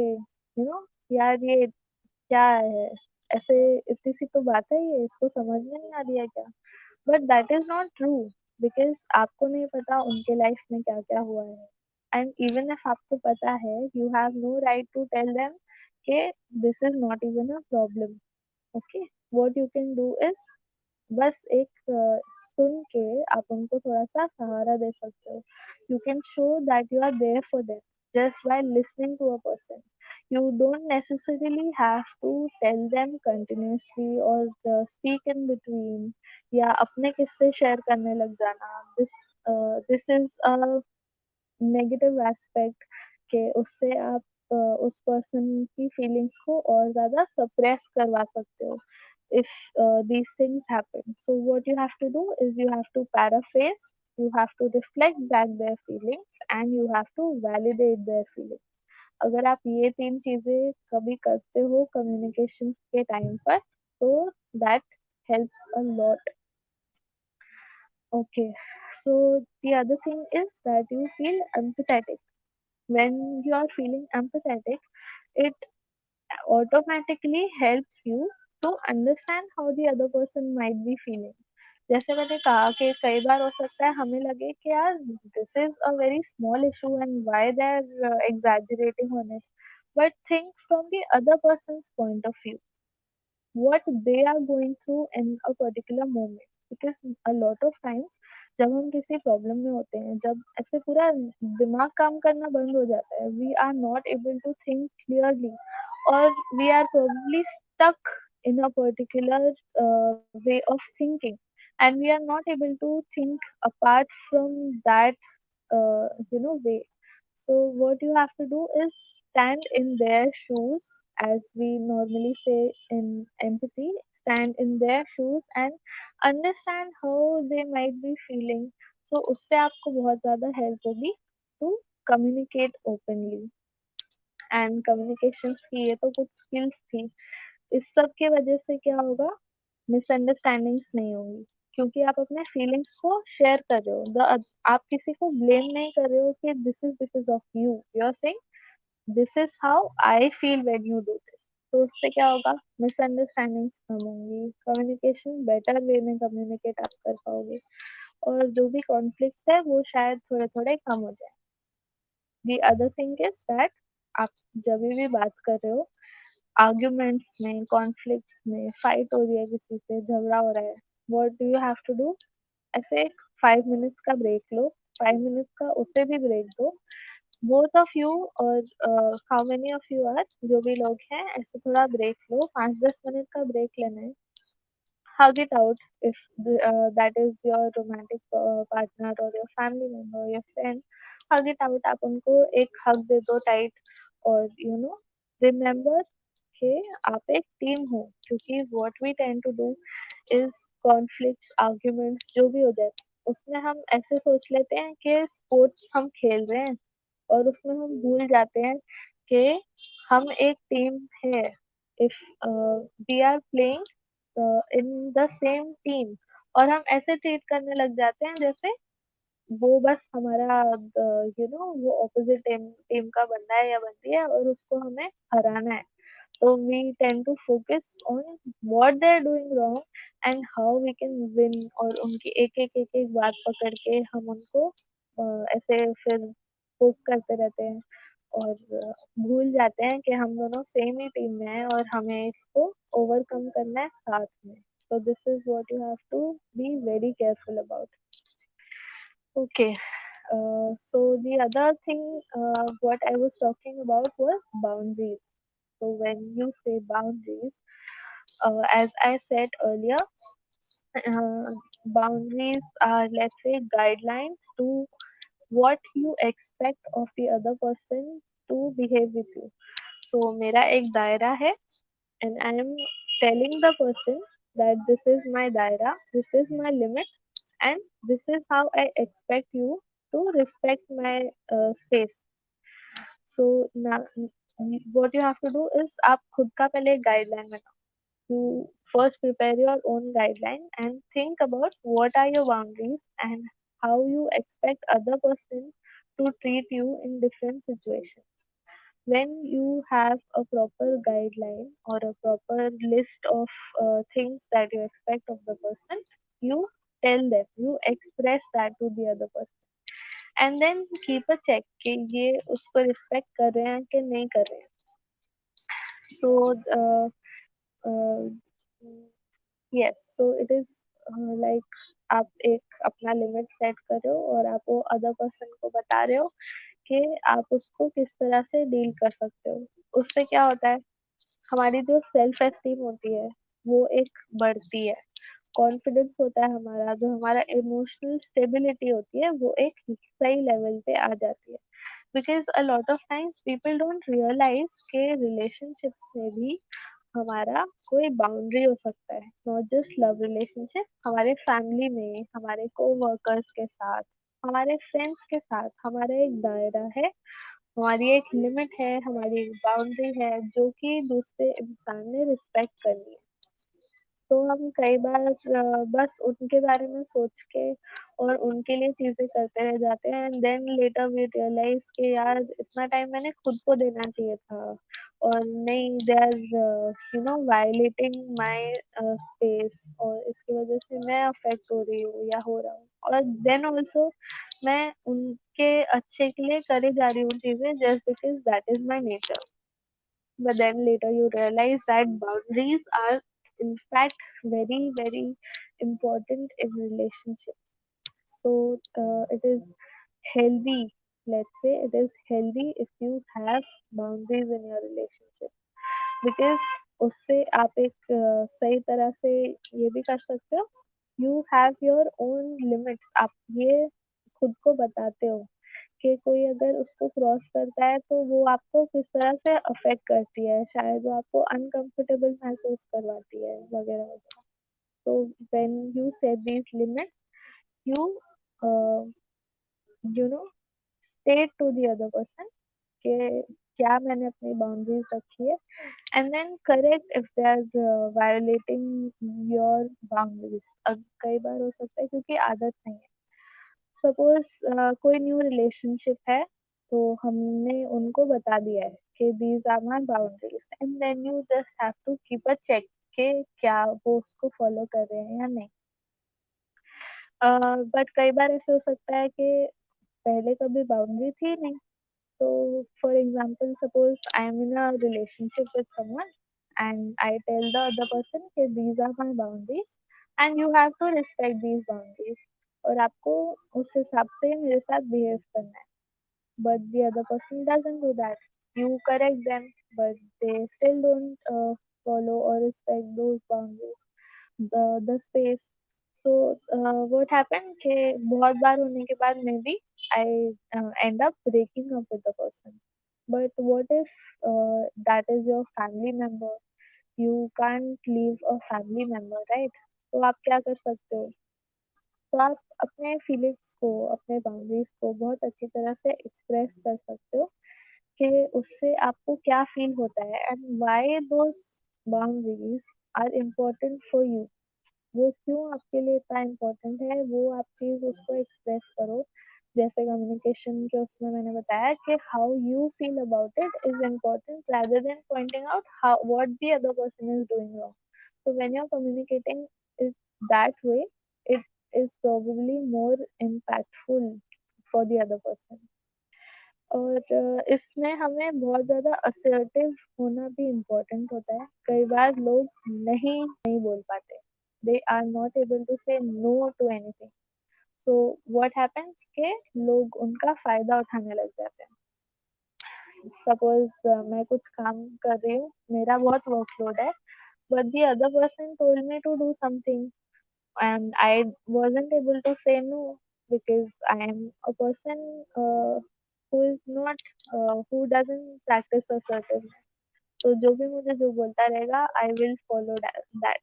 यार ये क्या है, ऐसे इतनी सी तो बात है, ये इसको समझ में नहीं आ रही है क्या? But that is not true, because आपको नहीं पता उनके लाइफ में क्या क्या हुआ है, एंड इवन इफ आपको पता है, you have no right to tell them कि this is not even a problem. Okay, what you can do is बस एक सुन के आप उनको थोड़ा-सा सहारा दे सकते हो। You can show that you are there for them just by listening to a person. You don't necessarily have to tell them continuously or speak in between या अपने किस्से शेयर करने लग जाना। This is a negative aspect के उससे आप उस पर्सन की फीलिंग्स को और ज़्यादा सप्रेस करवा सकते हो if these things happen. So what you have to do is you have to paraphrase, you have to reflect back their feelings and you have to validate their feelings. अगर आप ये तीन चीजें कभी करते हो कम्युनिकेशन के टाइम पर, तो that helps a lot. Okay, so the other thing is that you feel empathetic. When you are feeling empathetic, it automatically helps you to understand how the other person might be feeling. जैसे मैंने कहा कि कई बार हो सकता है हमें लगे कि यार this is a very small issue and why they are exaggerating on it, but think from the other person's point of view, what they are going through in a particular moment. Because a lot of times जब हम किसी problem में होते हैं, जब ऐसे पूरा दिमाग काम करना बंद हो जाता है, we are not able to think clearly, और we are probably stuck in a particular way of thinking, and we are not able to think apart from that way. So what you have to do is stand in their shoes, as we normally say in empathy, stand in their shoes and understand how they might be feeling. So उससे आपको बहुत ज़्यादा help होगी to communicate openly. And communications की ये तो कुछ skills थी। इस सब की वजह से क्या होगा, मिसअंडरस्टैंडिंग्स नहीं होंगी, क्योंकि आप अपने फीलिंग्स को शेयर कर रहे हो। आप किसी को ब्लेम नहीं कर रहे हो कि this is because of you, you are saying this is how I feel when you do this. तो उससे क्या होगा, मिसअंडरस्टैंडिंग्स कम होंगी, कम्युनिकेशन बेटर वे में कम्युनिकेट आप कर पाओगे, और जो भी कॉन्फ्लिक्ट्स है वो शायद थोड़े थोड़े कम हो जाए। The other thing is that आप जब भी बात कर रहे हो, आर्ग्यूमेंट्स में, कॉन्फ्लिक्ट्स में, फाइट हो रही है, किसी से झगड़ा हो रहा है, what do you have to do, ऐसे 5 मिनट्स का ब्रेक लो, 5 मिनट्स का उससे भी ब्रेक दो, बोथ ऑफ यू, और how many of you are, जो भी लोग हैं, ऐसे थोड़ा ब्रेक लो, 5-10 मिनट का ब्रेक लेना है। Hug it out if that is your romantic partner or your family member or your friend. Hug it out, आप उनको एक hug दे दो tight, और remember कि आप एक टीम हो, क्योंकि what we tend to do is conflicts, arguments जो भी हो जाए, उसमें हम ऐसे सोच लेते हैं कि स्पोर्ट्स हम खेल रहे हैं, और उसमें हम भूल जाते हैं कि हम एक टीम है। If we are playing in the same team, और हम ऐसे ट्रीट करने लग जाते हैं जैसे वो बस हमारा वो ऑपोजिट टीम टीम का बंदा है या बंदी है और उसको हमें हराना है। So we tend to focus on what they're doing wrong and how we can win, और उनकी एक एक बात पकड़ के हम उनको ऐसे फिर पोक करते रहते हैं, और भूल जाते हैं कि हम दोनों सेम ही टीम में हैं और हमें इसको ओवरकम करना है साथ में। So this is what you have to be very careful about. Okay. So the other thing what I was talking about was boundaries. So when you say boundaries, as I said earlier, uh, boundaries are, let's say, guidelines to what you expect of the other person to behave with you. So मेरा एक दायरा है, and I am telling the person that this is my daira, this is my limit, and this is how I expect you to respect my space. So now what you have to do is आप खुद का पहले एक guideline बनाओ. You first prepare your own guideline and think about what are your boundaries and how you expect other person to treat you in different situations. When you have a proper guideline or a proper list of things that you expect of the person, you tell them, you express that to the other person, and then keep a check कि ये उसको respect कर रहे हैं कि नहीं कर रहे हैं. So uh, yes, so it is like आप एक अपना लिमिट सेट कर रहे हो और आप वो अदर पर्सन को बता रहे हो कि आप उसको किस तरह से डील कर सकते हो. उससे क्या होता है, हमारी जो सेल्फ एस्टीम होती है वो एक बढ़ती है, कॉन्फिडेंस होता है हमारा, जो हमारा इमोशनल स्टेबिलिटी होती है वो एक सही लेवल पे आ जाती है. Because a lot of times people don't realise के रिलेशनशिप्स में भी हमारा कोई बाउंड्री हो सकता है, नॉट जस्ट लव रिलेशनशिप, हमारे फैमिली में, हमारे कोवर्कर्स के साथ, हमारे फ्रेंड्स के साथ हमारा एक दायरा है, हमारी एक लिमिट है, हमारी एक बाउंड्री है जो कि दूसरे इंसान ने रिस्पेक्ट करनी है. तो हम कई बार बस उनके बारे में सोच के और उनके लिए चीज़ें करते रह जाते हैं, and then later we realise कि यार इतना टाइम मैंने खुद को देना चाहिए था, और नहीं, they are violating my space, और इसकी वजह से मैं अफेक्ट हो रही हूँ या हो रहा हूँ, और देन ऑल्सो मैं उनके अच्छे के लिए करे जा रही हूँ चीज़ें just because that is my nature. But then later you realize that boundaries are in fact very very important in relationships. So it is healthy, let's say it is healthy if you have boundaries in your relationship, because उससे आप एक सही तरह से ये भी कर सकते हो, you have your own limits, आप ये खुद को बताते हो कि कोई अगर उसको क्रॉस करता है तो वो आपको किस तरह से अफेक्ट करती है, शायद वो आपको अनकंफर्टेबल महसूस करवाती है वगैरह वगैरह. तो when you set these limit, you you know state to the other person कि क्या मैंने अपनी बाउंड्रीज रखी है, and then correct if they are violating your boundaries. अब कई बार हो सकता है क्योंकि आदत नहीं है. सपोज कोई न्यू रिलेशनशिप है, तो हमने उनको बता दिया है कि these are my boundaries, and then you just have to keep a check कि क्या वो उसको फॉलो कर रहे हैं या नहीं. बट कई बार ऐसे हो सकता है कि पहले कभी बाउंड्री थी नहीं. तो for example suppose I am in a relationship with someone and I tell the other person कि these are my boundaries and you have to respect these boundaries, और आपको उस हिसाब से मेरे साथ बिहेव करना है. But the other person doesn't do that. You correct them, but they still don't follow or respect those boundaries, the space. So what happened कि बहुत बार होने के बाद maybe I end up breaking up with the person. But what if that is your family member? You can't leave a family member, right? तो आप क्या कर सकते हो? तो आप अपने फीलिंग्स को, अपने बाउंड्रीज को बहुत अच्छी तरह से एक्सप्रेस कर सकते हो कि उससे आपको क्या फील होता है and why those boundaries are important for you. वो क्यों आपके लिए इतना इम्पोर्टेंट है, वो आप चीज उसको एक्सप्रेस करो. जैसे कम्युनिकेशन के उसमें मैंने बताया कि how you feel about it is important rather than pointing out how what the other person is doing wrong. So when you're communicating it that way, it is probably more impactful for the other person. और इसमें हमें बहुत ज़्यादा assertive होना भी important होता है. कई बार लोग नहीं बोल पाते, they are not able to say no to anything. So what happens के लोग उनका फायदा उठाने लग जाते हैं. सपोज मैं कुछ काम कर रही हूँ, मेरा बहुत वर्कलोड है, but the other person told me to do something and I wasn't able to say no. because I am a person who is not who doesn't practice assertiveness. तो जो भी मुझे जो बोलता रहेगा आई विल फॉलो दैट.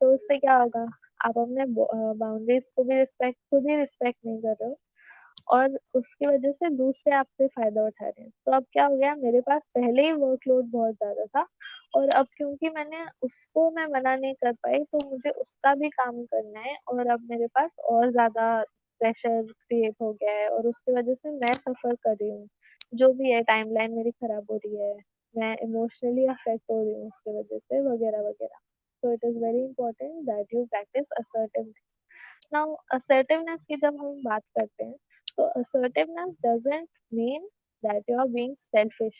तो उससे क्या होगा, आप अपने बाउंड्रीज को भी रिस्पेक्ट खुद ही रिस्पेक्ट नहीं कर रहे हो, और उसकी वजह से दूसरे आपसे फायदा उठा रहे हैं. तो अब क्या हो गया, मेरे पास पहले ही वर्कलोड बहुत ज्यादा था, और अब क्योंकि मैंने उसको मैं मना नहीं कर पाई, तो मुझे उसका भी काम करना है, और अब मेरे पास और ज्यादा प्रेशर क्रिएट हो गया है, और उसकी वजह से मैं सफर कर रही हूँ. जो भी है, टाइमलाइन मेरी खराब हो रही है, मैं इमोशनली अफेक्ट हो रही हूँ उसकी वजह से, वगैरह वगैरह. So it is very important that you practice assertiveness. Now, assertiveness की जब हम बात करते हैं, तो assertiveness doesn't mean that you are being selfish.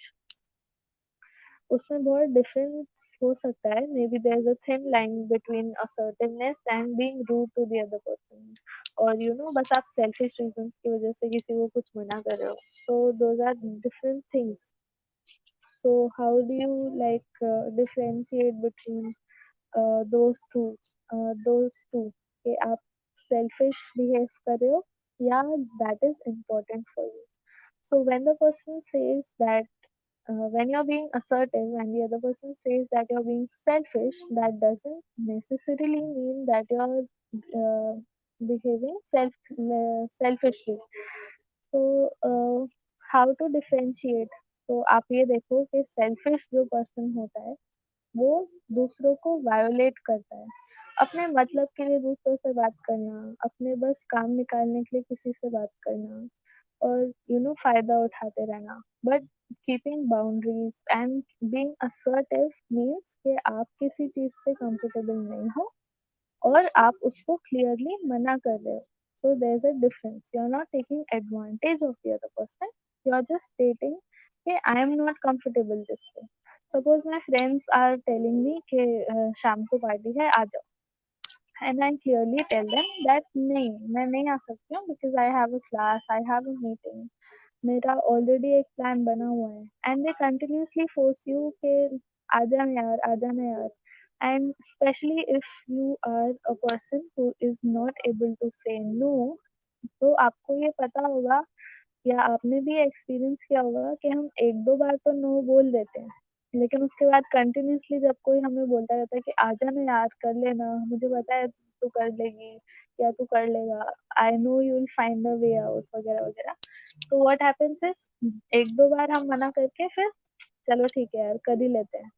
उसमें बहुत डिफरेंस हो सकता है. Maybe there is a thin line between assertiveness and being rude to the other person. और बस आप सेल्फिश रीजंस की वजह से किसी को कुछ मना कर रहे हो. So those are different things. So how do you differentiate between those two कि आप selfish behave कर रहे हो, या that is important for you. So when the person says that when you're being assertive and the other person says that you're being selfish, that doesn't necessarily mean that you're behaving selfishly. So how to differentiate? तो आप ये देखो कि selfish जो person होता है, वो दूसरों को वायोलेट करता है. अपने मतलब के लिए दूसरों से बात करना, अपने बस काम निकालने के लिए किसी से बात करना, और फायदा उठाते रहना. But keeping boundaries and being assertive means कि आप किसी चीज से कंफर्टेबल नहीं हो, और आप उसको क्लियरली मना कर रहे हो. So there is a difference. You are not taking advantage of the other person, you are just stating कि I am not comfortable this way. Suppose my friends are telling me कि शाम को party है, आ जाओ. And I clearly tell them that नहीं, मैं नहीं आ सकती हूँ, because I have a class, I have a meeting, मेरा ऑलरेडी एक प्लान बना हुआ है. And they continuously force you कि आ जाना यार, आ जाना यार. And specially if you are a person who is not able to say no, तो आपको ये पता होगा, या आपने भी एक्सपीरियंस किया होगा कि हम एक दो बार तो नो बोल देते हैं, लेकिन उसके बाद कंटिन्यूसली जब कोई हमें बोलता रहता है कि आ जाना यार, कर लेना, मुझे पता है तू कर लेगी या तू कर लेगा, I know you will find a way out, वगैरह वगैरह. तो व्हाट हैपेंस इज, एक दो बार हम मना करके फिर चलो ठीक है यार, कर ही लेते हैं.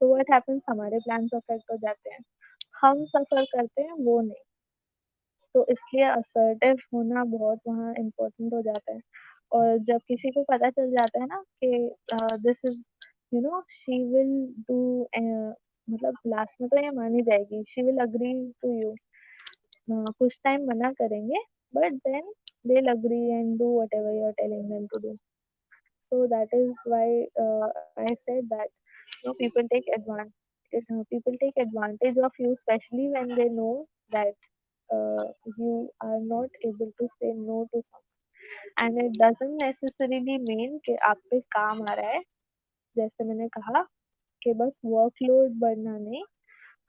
तो व्हाट हैपेंस, हमारे प्लान्स अफेक्ट हो जाते हैं, हम सफर करते हैं, वो नहीं. तो इसलिए असर्टिव होना बहुत वहाँ इम्पोर्टेंट हो जाता है. और जब किसी को पता चल जाता है ना कि this is she will do, मतलब लास्ट में तो ये मानी जाएगी, she will agree to you. कुछ टाइम मना करेंगे, but then they'll agree and do whatever you're telling them to do. So that is why I said that people take advantage of you, especially when they know that uh, you are not able to say no to someone. And it doesn't necessarily mean कि आप पे काम आ रहा है. जैसे मैंने कहा कि बस वर्कलोड बढ़ना नहीं,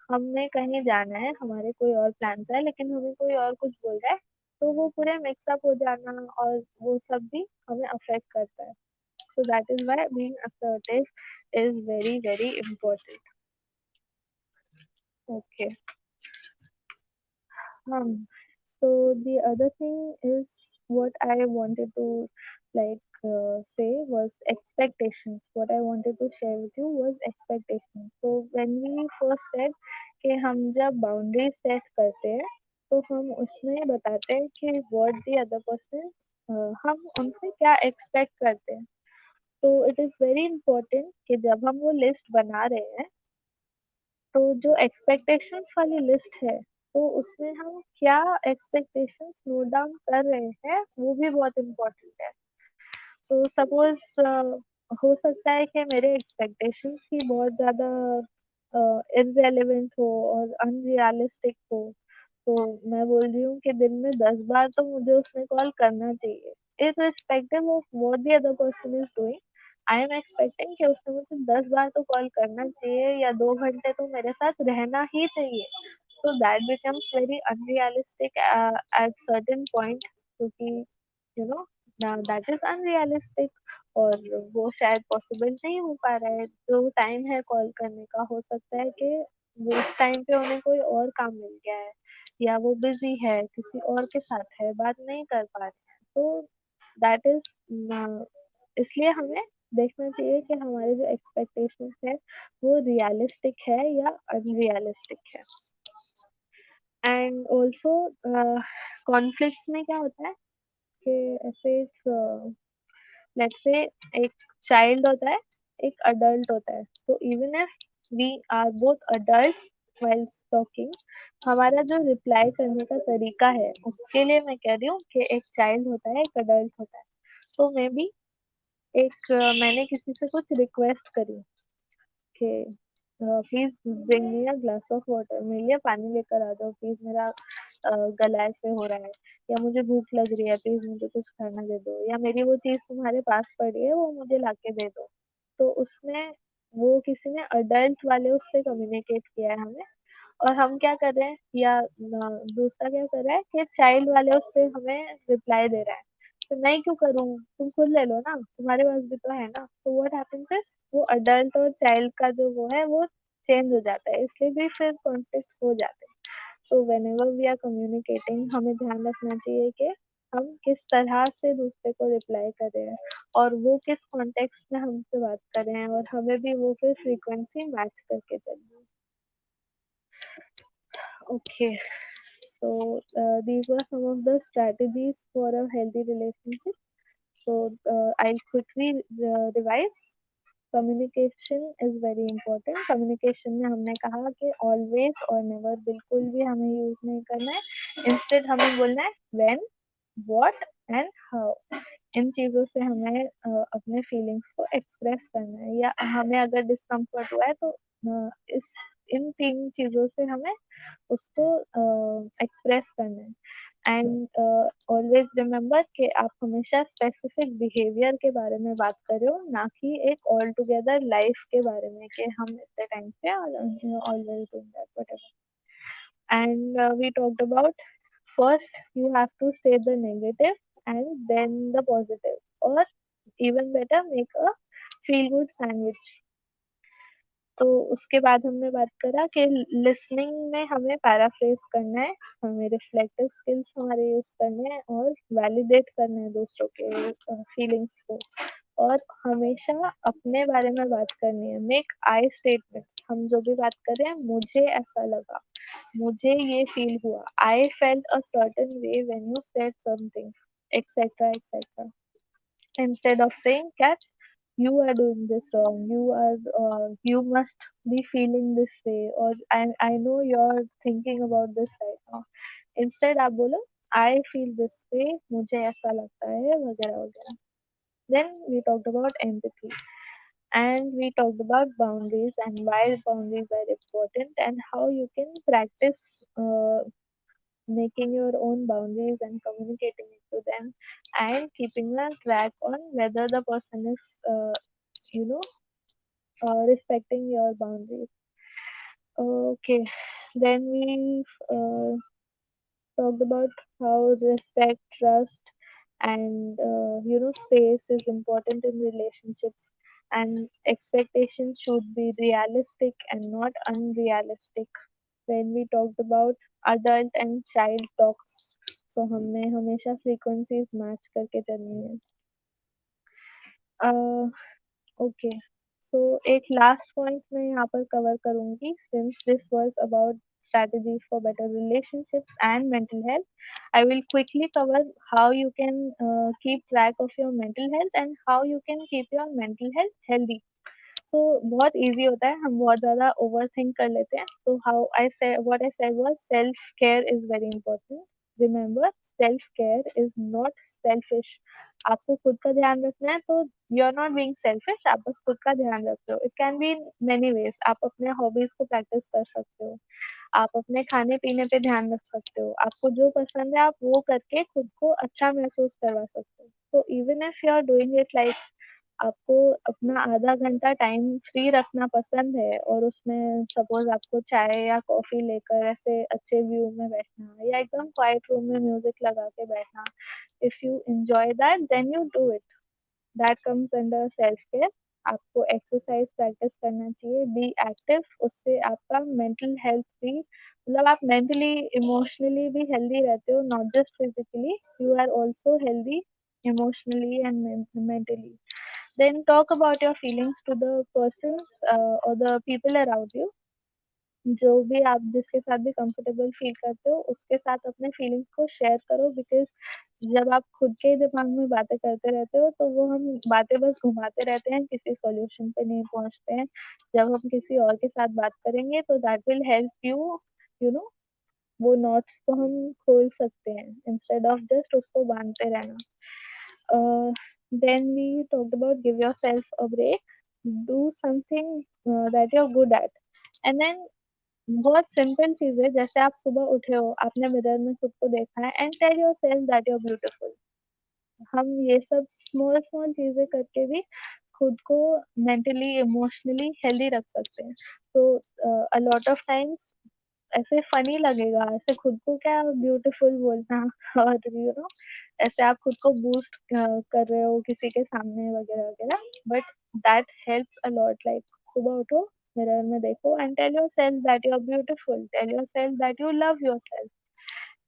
हमें कहीं जाना है, हमारे कोई और प्लान्स है, लेकिन हमें कोई और कुछ बोल रहा है, तो वो पूरे मिक्सअप हो जाना, और वो सब भी हमें अफेक्ट करता है. So that is why being assertive is very very important. Okay. So the other thing is, what I wanted to say was expectations. What I wanted to share with you was expectations. So when we first said कि हम जब boundary set करते हैं, तो हम उसमें बताते हैं कि what the other person, हम उनसे क्या एक्सपेक्ट करते हैं. तो इट इज वेरी इम्पोर्टेंट कि जब हम वो लिस्ट बना रहे हैं, तो जो एक्सपेक्टेशंस वाली लिस्ट है, तो उसमें हम क्या एक्सपेक्टेशंस नोट डाउन कर रहे हैं, वो भी बहुत इम्पोर्टेंट है. तो सपोज हो सकता है कि मेरे एक्सपेक्टेशंस ही बहुत ज़्यादा इररेलेवेंट हो और अनरियलिस्टिक हो. तो मैं बोल रही हूँ कि दिन में 10 बार तो मुझे उसमें कॉल करना चाहिए, irrespective of what the other person is doing. I am expecting कि उसने मुझे 10 बार तो कॉल करना चाहिए, या 2 घंटे तो मेरे साथ रहना ही चाहिए. So that becomes very unrealistic at certain point, क्योंकि you know that is unrealistic, और वो शायद पॉसिबल नहीं हो पा रहा है। जो टाइम है कॉल करने का, हो सकता है कि वो उस टाइम पे उन्हें कोई और काम मिल गया है, या वो बिजी है, किसी और के साथ है, बात नहीं कर पा रहे हैं। तो दैट इज, इसलिए हमें देखना चाहिए कि हमारे जो एक्सपेक्टेशंस है वो रियलिस्टिक है या अनरियलिस्टिक है। एंड ऑल्सो कॉन्फ्लिक्ट्स में क्या होता है कि ऐसे एक लेट्स से एक चाइल्ड होता है, एक अडल्ट होता है, तो even if we are both adults while talking, हमारा जो रिप्लाई करने का तरीका है उसके लिए मैं कह रही हूँ कि एक चाइल्ड होता है, एक अडल्ट होता है। तो मे बी मैंने किसी से कुछ रिक्वेस्ट करी कि please bring me a glass of water, मेरे लिए पानी लेकर आ जाओ प्लीज, मेरा गला ऐसे हो रहा है, या मुझे भूख लग रही है प्लीज मुझे कुछ खाना दे दो, या मेरी वो चीज तुम्हारे पास पड़ी है वो मुझे लाके दे दो। तो उसमें वो किसी ने अडल्ट वाले उससे कम्युनिकेट किया है हमें, और हम क्या कर रहे हैं, या दूसरा क्या कर रहा है कि चाइल्ड वाले उससे हमें रिप्लाई दे रहा है। तो मैं क्यों करूँ, तुम खुद ले लो ना, तुम्हारे पास भी तो है ना। तो व्हाट हैपेंस इज वो अडल्ट और चाइल्ड का जो वो है वो चेंज हो जाता है, इसलिए भी फिर कॉन्फ्लिक्ट हो जाते हैं। So whenever we are communicating, हमें ध्यान रखना चाहिए कि हम किस तरह से दूसरे को रिप्लाई कर रहे हैं, और वो किस कॉन्टेक्स्ट में हमसे बात कर रहे हैं, और हमें भी वो फिर फ्रीक्वेंसी मैच करके चलनी है। Okay, so these were some of the strategies for a healthy relationship. So I'll quickly revise. Communication is very important. Communication में हमने कहा कि ऑलवेज और नेवर बिल्कुल भी हमें यूज नहीं करना है, इंस्टेड हमें बोलना है व्हेन, व्हाट एंड हाउ। इन चीज़ों से हमें अपने फीलिंग्स को एक्सप्रेस करना है, या हमें अगर डिस्कम्फर्ट हुआ है तो इस इन तीन चीज़ों से हमें उसको एक्सप्रेस करना है। एंड ऑलवेज रिमेम्बर कि आप हमेशा स्पेसिफिक बिहेवियर के बारे में बात कर रहे हो, ना कि एक ऑल टुगेदर लाइफ के बारे में कि हम इतने टाइम से always doing that whatever. And we talked about, first you have to say the negative and then the positive, or even better make a feel good sandwich। तो उसके बाद हमने बात करा कि लिसनिंग में हमें पैराफ्रेज करना है, हमें रिफ्लेक्टिव स्किल्स हमारे यूज करने हैं, और वैलिडेट करना है दूसरों के फीलिंग्स को, और हमेशा अपने बारे में बात करनी है। मेक आई स्टेटमेंट, हम जो भी बात कर रहे हैं, मुझे ऐसा लगा, मुझे ये फील हुआ, I felt a certain way when you said something, etcetera etcetera, instead of saying that you are doing this wrong, you must be feeling this way, or I know you're thinking about this right now। instead आप बोलो I feel this way, मुझे ऐसा लगता है, वगैरह वगैरह। then we talked about empathy, and we talked about boundaries and why boundaries are important, and how you can practice making your own boundaries and communicating it to them, and keeping a track on whether the person is you know respecting your boundaries। Okay, then we talked about how respect, trust, and space is important in relationships, and expectations should be realistic and not unrealistic। When we talked about adult and child talks, so हमें हमेशा frequencies match करके चलनी है। Okay, सो एक last point मैं यहाँ पर cover करूंगी, since this was about strategies for better relationships and mental health। I will quickly cover how you can keep track of your mental health and how you can keep your mental health healthy। तो बहुत easy होता है, हम बहुत ज़्यादा over think कर लेते हैं। तो how I say what I said was self care is very important. Remember, self care is not selfish. आपको खुद का ध्यान रखना है, तो you are not being selfish, आप बस खुद का ध्यान रख रहे हो। It can be in many ways. आप अपने हॉबीज को प्रैक्टिस कर सकते हो, आप अपने खाने पीने पे ध्यान रख सकते हो, आपको जो पसंद है आप वो करके खुद को अच्छा महसूस करवा सकते हो। तो even if you are doing it like आपको अपना आधा घंटा टाइम फ्री रखना पसंद है और उसमें सपोज आपको चाय या कॉफी लेकर ऐसे अच्छे व्यू में बैठना या एकदम क्वाइट रूम में म्यूजिक लगा के बैठना, if you enjoy that then you do it, that comes under self care. आपको एक्सरसाइज प्रैक्टिस करना चाहिए, बी एक्टिव, उससे आपका मेंटल हेल्थ भी, मतलब आप मेंटली इमोशनली भी हेल्दी रहते हो, not just physically, you are also healthy emotionally and mentally. Then talk about your feelings to the persons or the people around you, जो भी आप जिसके साथ भी कंफर्टेबल फील करते हो उसके साथ अपने फीलिंग्स को शेयर करो, बिकॉज जब आप खुद के दिमाग में बातें करते रहते हो तो वो हम बातें बस घुमाते रहते हैं, किसी सॉल्यूशन पे नहीं पहुंचते हैं। जब हम किसी और के साथ बात करेंगे तो that will help you, you no, वो नोट्स को हम खोल सकते हैं इंस्टेड ऑफ जस्ट उसको बांधते रहना। Then we talked about give yourself a break, do something that you're good at, and then बहुत सिंपल चीज है, जैसे आप सुबह उठे हो, आपने मिरर में खुद को देखा है and tell yourself that you are beautiful. हम ये सब स्मॉल स्मॉल चीजें करके भी खुद को मेंटली इमोशनली हेल्दी रख सकते हैं। तो अ लॉट ऑफ टाइम्स ऐसे फनी लगेगा, ऐसे खुद को क्या ब्यूटीफुल बोलना और ऐसे आप खुद को बूस्ट कर रहे हो किसी के सामने वगैरह वगैरह, but that helps a lot. Like सुबह उठो, मिरर में देखो and tell yourself that you are beautiful, tell yourself that you love yourself,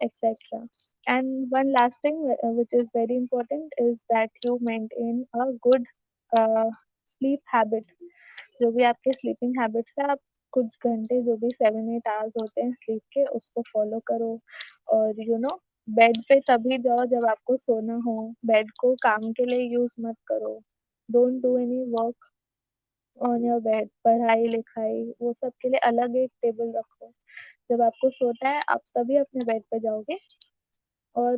etc. And one last thing which is very important is that you maintain a good uh, sleep habit। जो भी आपके sleeping habits है, आप कुछ घंटे जो भी 7-8 hours होते हैं स्लीप के, उसको फॉलो करो। और बेड पे तभी जाओ जब आपको सोना हो, बेड को काम के लिए यूज मत करो। Don't do any work on your bed, पढ़ाई लिखाई वो सब के लिए अलग एक टेबल रखो। जब आपको सोना है आप तभी अपने बेड पे जाओगे। और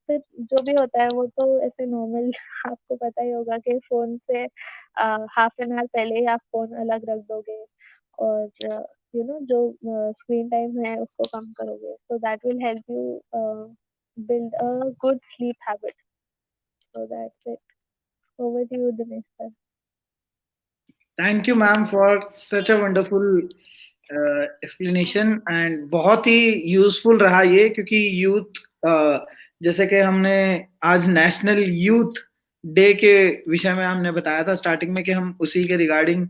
फिर जो भी होता है वो तो ऐसे नॉर्मल आपको पता ही होगा कि फ़ोन से हाफ एन आवर पहले ही आप फ़ोन अलग रख दोगे और जो स्क्रीन टाइम है उसको कम करोगे, so that will help you build a good sleep habit. So that's it. Over to you, Dinesh sir. Thank you ma'am for such a wonderful explanation and बहुत ही यूजफुल रहा ये, क्योंकि यूथ जैसे कि हमने आज नेशनल यूथ डे के विषय में हमने बताया था स्टार्टिंग में कि हम उसी के रिगार्डिंग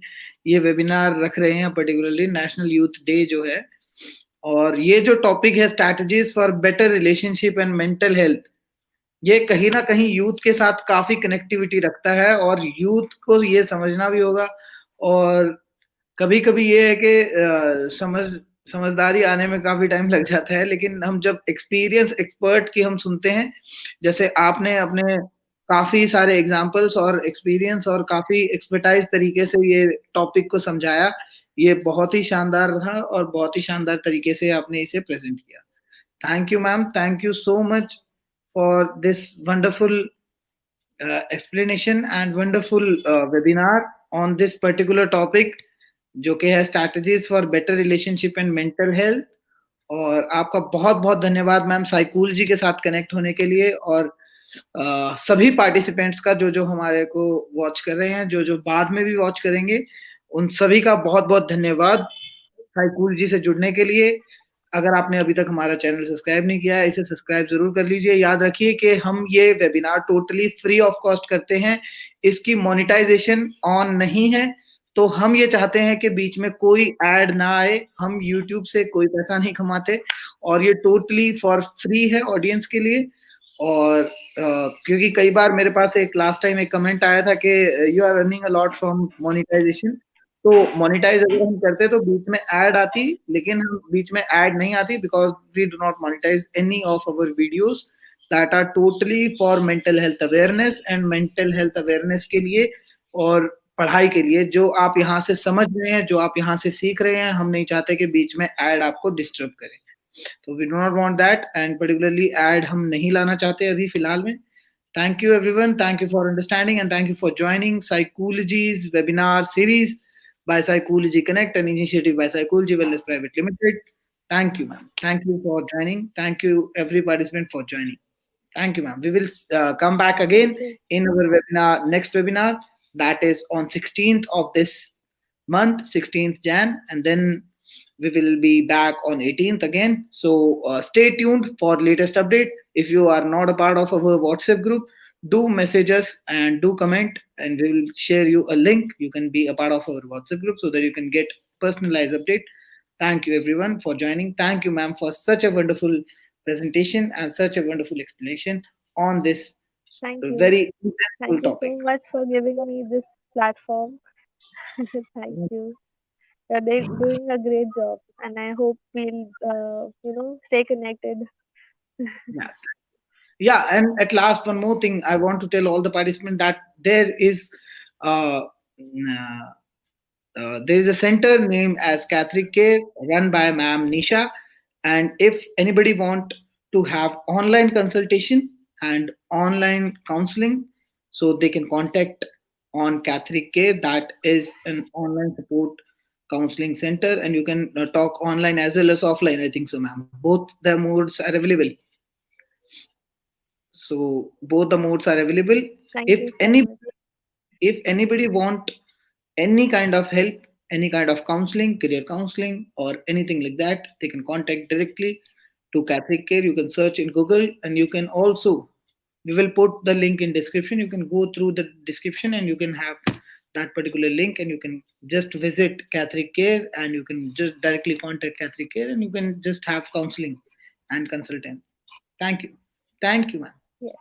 ये वेबिनार रख रहे हैं, पर्टिकुलरली नेशनल यूथ डे जो है। और ये जो टॉपिक है strategies for better relationship and mental health, ये कहीं ना कहीं यूथ के साथ काफी कनेक्टिविटी रखता है और यूथ को ये समझना भी होगा। और कभी कभी ये है कि समझदारी आने में काफी टाइम लग जाता है, लेकिन हम जब एक्सपीरियंस एक्सपर्ट की हम सुनते हैं, जैसे आपने अपने काफी सारे एग्जांपल्स और एक्सपीरियंस और काफी एक्सपर्टाइज तरीके से ये टॉपिक को समझाया, ये बहुत ही शानदार रहा और बहुत ही शानदार तरीके से आपने इसे प्रेजेंट किया। Thank you ma'am, thank you so much for this wonderful explanation and wonderful webinar on this particular topic, जो कि है strategies for better relationship and mental health. और आपका बहुत बहुत धन्यवाद मैम साइकोलॉजी के साथ कनेक्ट होने के लिए, और सभी पार्टिसिपेंट्स का जो जो हमारे को वॉच कर रहे हैं, जो जो बाद में भी वॉच करेंगे, उन सभी का बहुत बहुत धन्यवाद साइकोलॉजी से जुड़ने के लिए। अगर आपने अभी तक हमारा चैनल सब्सक्राइब नहीं किया है, इसे सब्सक्राइब जरूर कर लीजिए। याद रखिए कि हम ये webinar totally free of cost करते हैं, इसकी मोनेटाइजेशन ऑन नहीं है। तो हम ये चाहते हैं कि बीच में कोई ऐड ना आए, हम यूट्यूब से कोई पैसा नहीं कमाते और ये टोटली फॉर फ्री है ऑडियंस के लिए। और क्योंकि कई बार मेरे पास एक लास्ट टाइम एक कमेंट आया था कि you are earning a lot from monetization. तो मोनेटाइज अगर हम करते तो बीच में ऐड आती, लेकिन हम बीच में ऐड नहीं आती because we do not monetize any of our videos that are totally for mental health awareness and mental health awareness के लिए और पढ़ाई के लिए, जो आप यहाँ से समझ रहे हैं, जो आप यहाँ से सीख रहे हैं। हम नहीं चाहते कि बीच में ऐड आपको डिस्टर्ब करे, तो we do not want that, and particularly ad हम नहीं लाना चाहते अभी फिलहाल में। Thank you everyone. Thank you for understanding and thank you for joining PsyCoolG's webinar series by PsyCoolG Connect, an initiative by PsyCoolG Wellness Private Limited. Thank you, ma'am. Thank you for joining. Thank you every participant for joining. Thank you, ma'am. We will come back again Thank you. in our webinar, next webinar. that is on 16th of this month, 16th Jan, and then we will be back on 18th again. So stay tuned for latest update. If you are not a part of our WhatsApp group, do message us and do comment, and we will share you a link. You can be a part of our WhatsApp group so that you can get personalized update. Thank you everyone for joining. Thank you, ma'am, for such a wonderful presentation and such a wonderful explanation on this Thank you. very Thank intentful you topic. so much for giving me this platform. Thank you. You're doing a great job, and I hope we'll, stay connected. Yeah. Yeah, and at last, one more thing I want to tell all the participants that uh, there is a center named as Catholic Care run by Ma'am Nisha, and if anybody want to have online consultation and online counseling, so they can contact on Catholic Care. That is an online support counseling center, and you can talk online as well as offline. I think so, ma'am. Both the modes are available. So both the modes are available. Thank If you so any much. if anybody want any kind of help, any kind of counseling, career counseling, or anything like that, they can contact directly to Catholic Care. You can search in Google, and you can also, we will put the link in description. You can go through the description and you can have that particular link, and you can just visit Catholic Care, and you can just directly contact Catholic Care, and you can just have counseling and consultant. Thank you. Thank you, ma'am. Yes,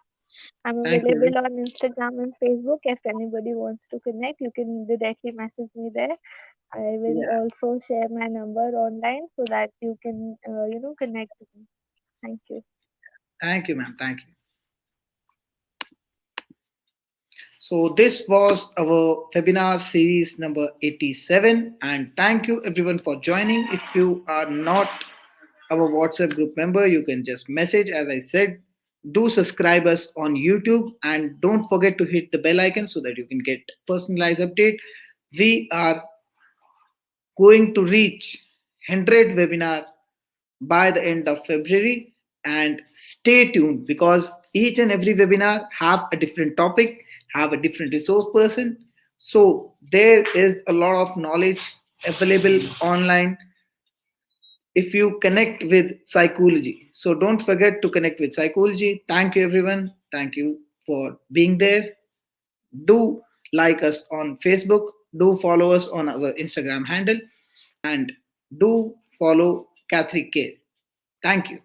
I'm Thank you, available everyone. on Instagram and Facebook. If anybody wants to connect, you can directly message me there. I will Yeah. also share my number online so that you can, connect with me. Thank you. Thank you, ma'am. Thank you. So, this was our webinar series number 87. And thank you everyone for joining. If you are not our WhatsApp group member, you can just message. As I said, do subscribe us on YouTube, and don't forget to hit the bell icon so that you can get personalized update. We are going to reach 100 webinar by the end of February, and stay tuned because each and every webinar have a different topic, have a different resource person. So there is a lot of knowledge available online if you connect with psychology. So don't forget to connect with psychology. Thank you everyone. Thank you for being there. Do like us on Facebook, do follow us on our Instagram handle, and do follow Catholic Care. Thank you.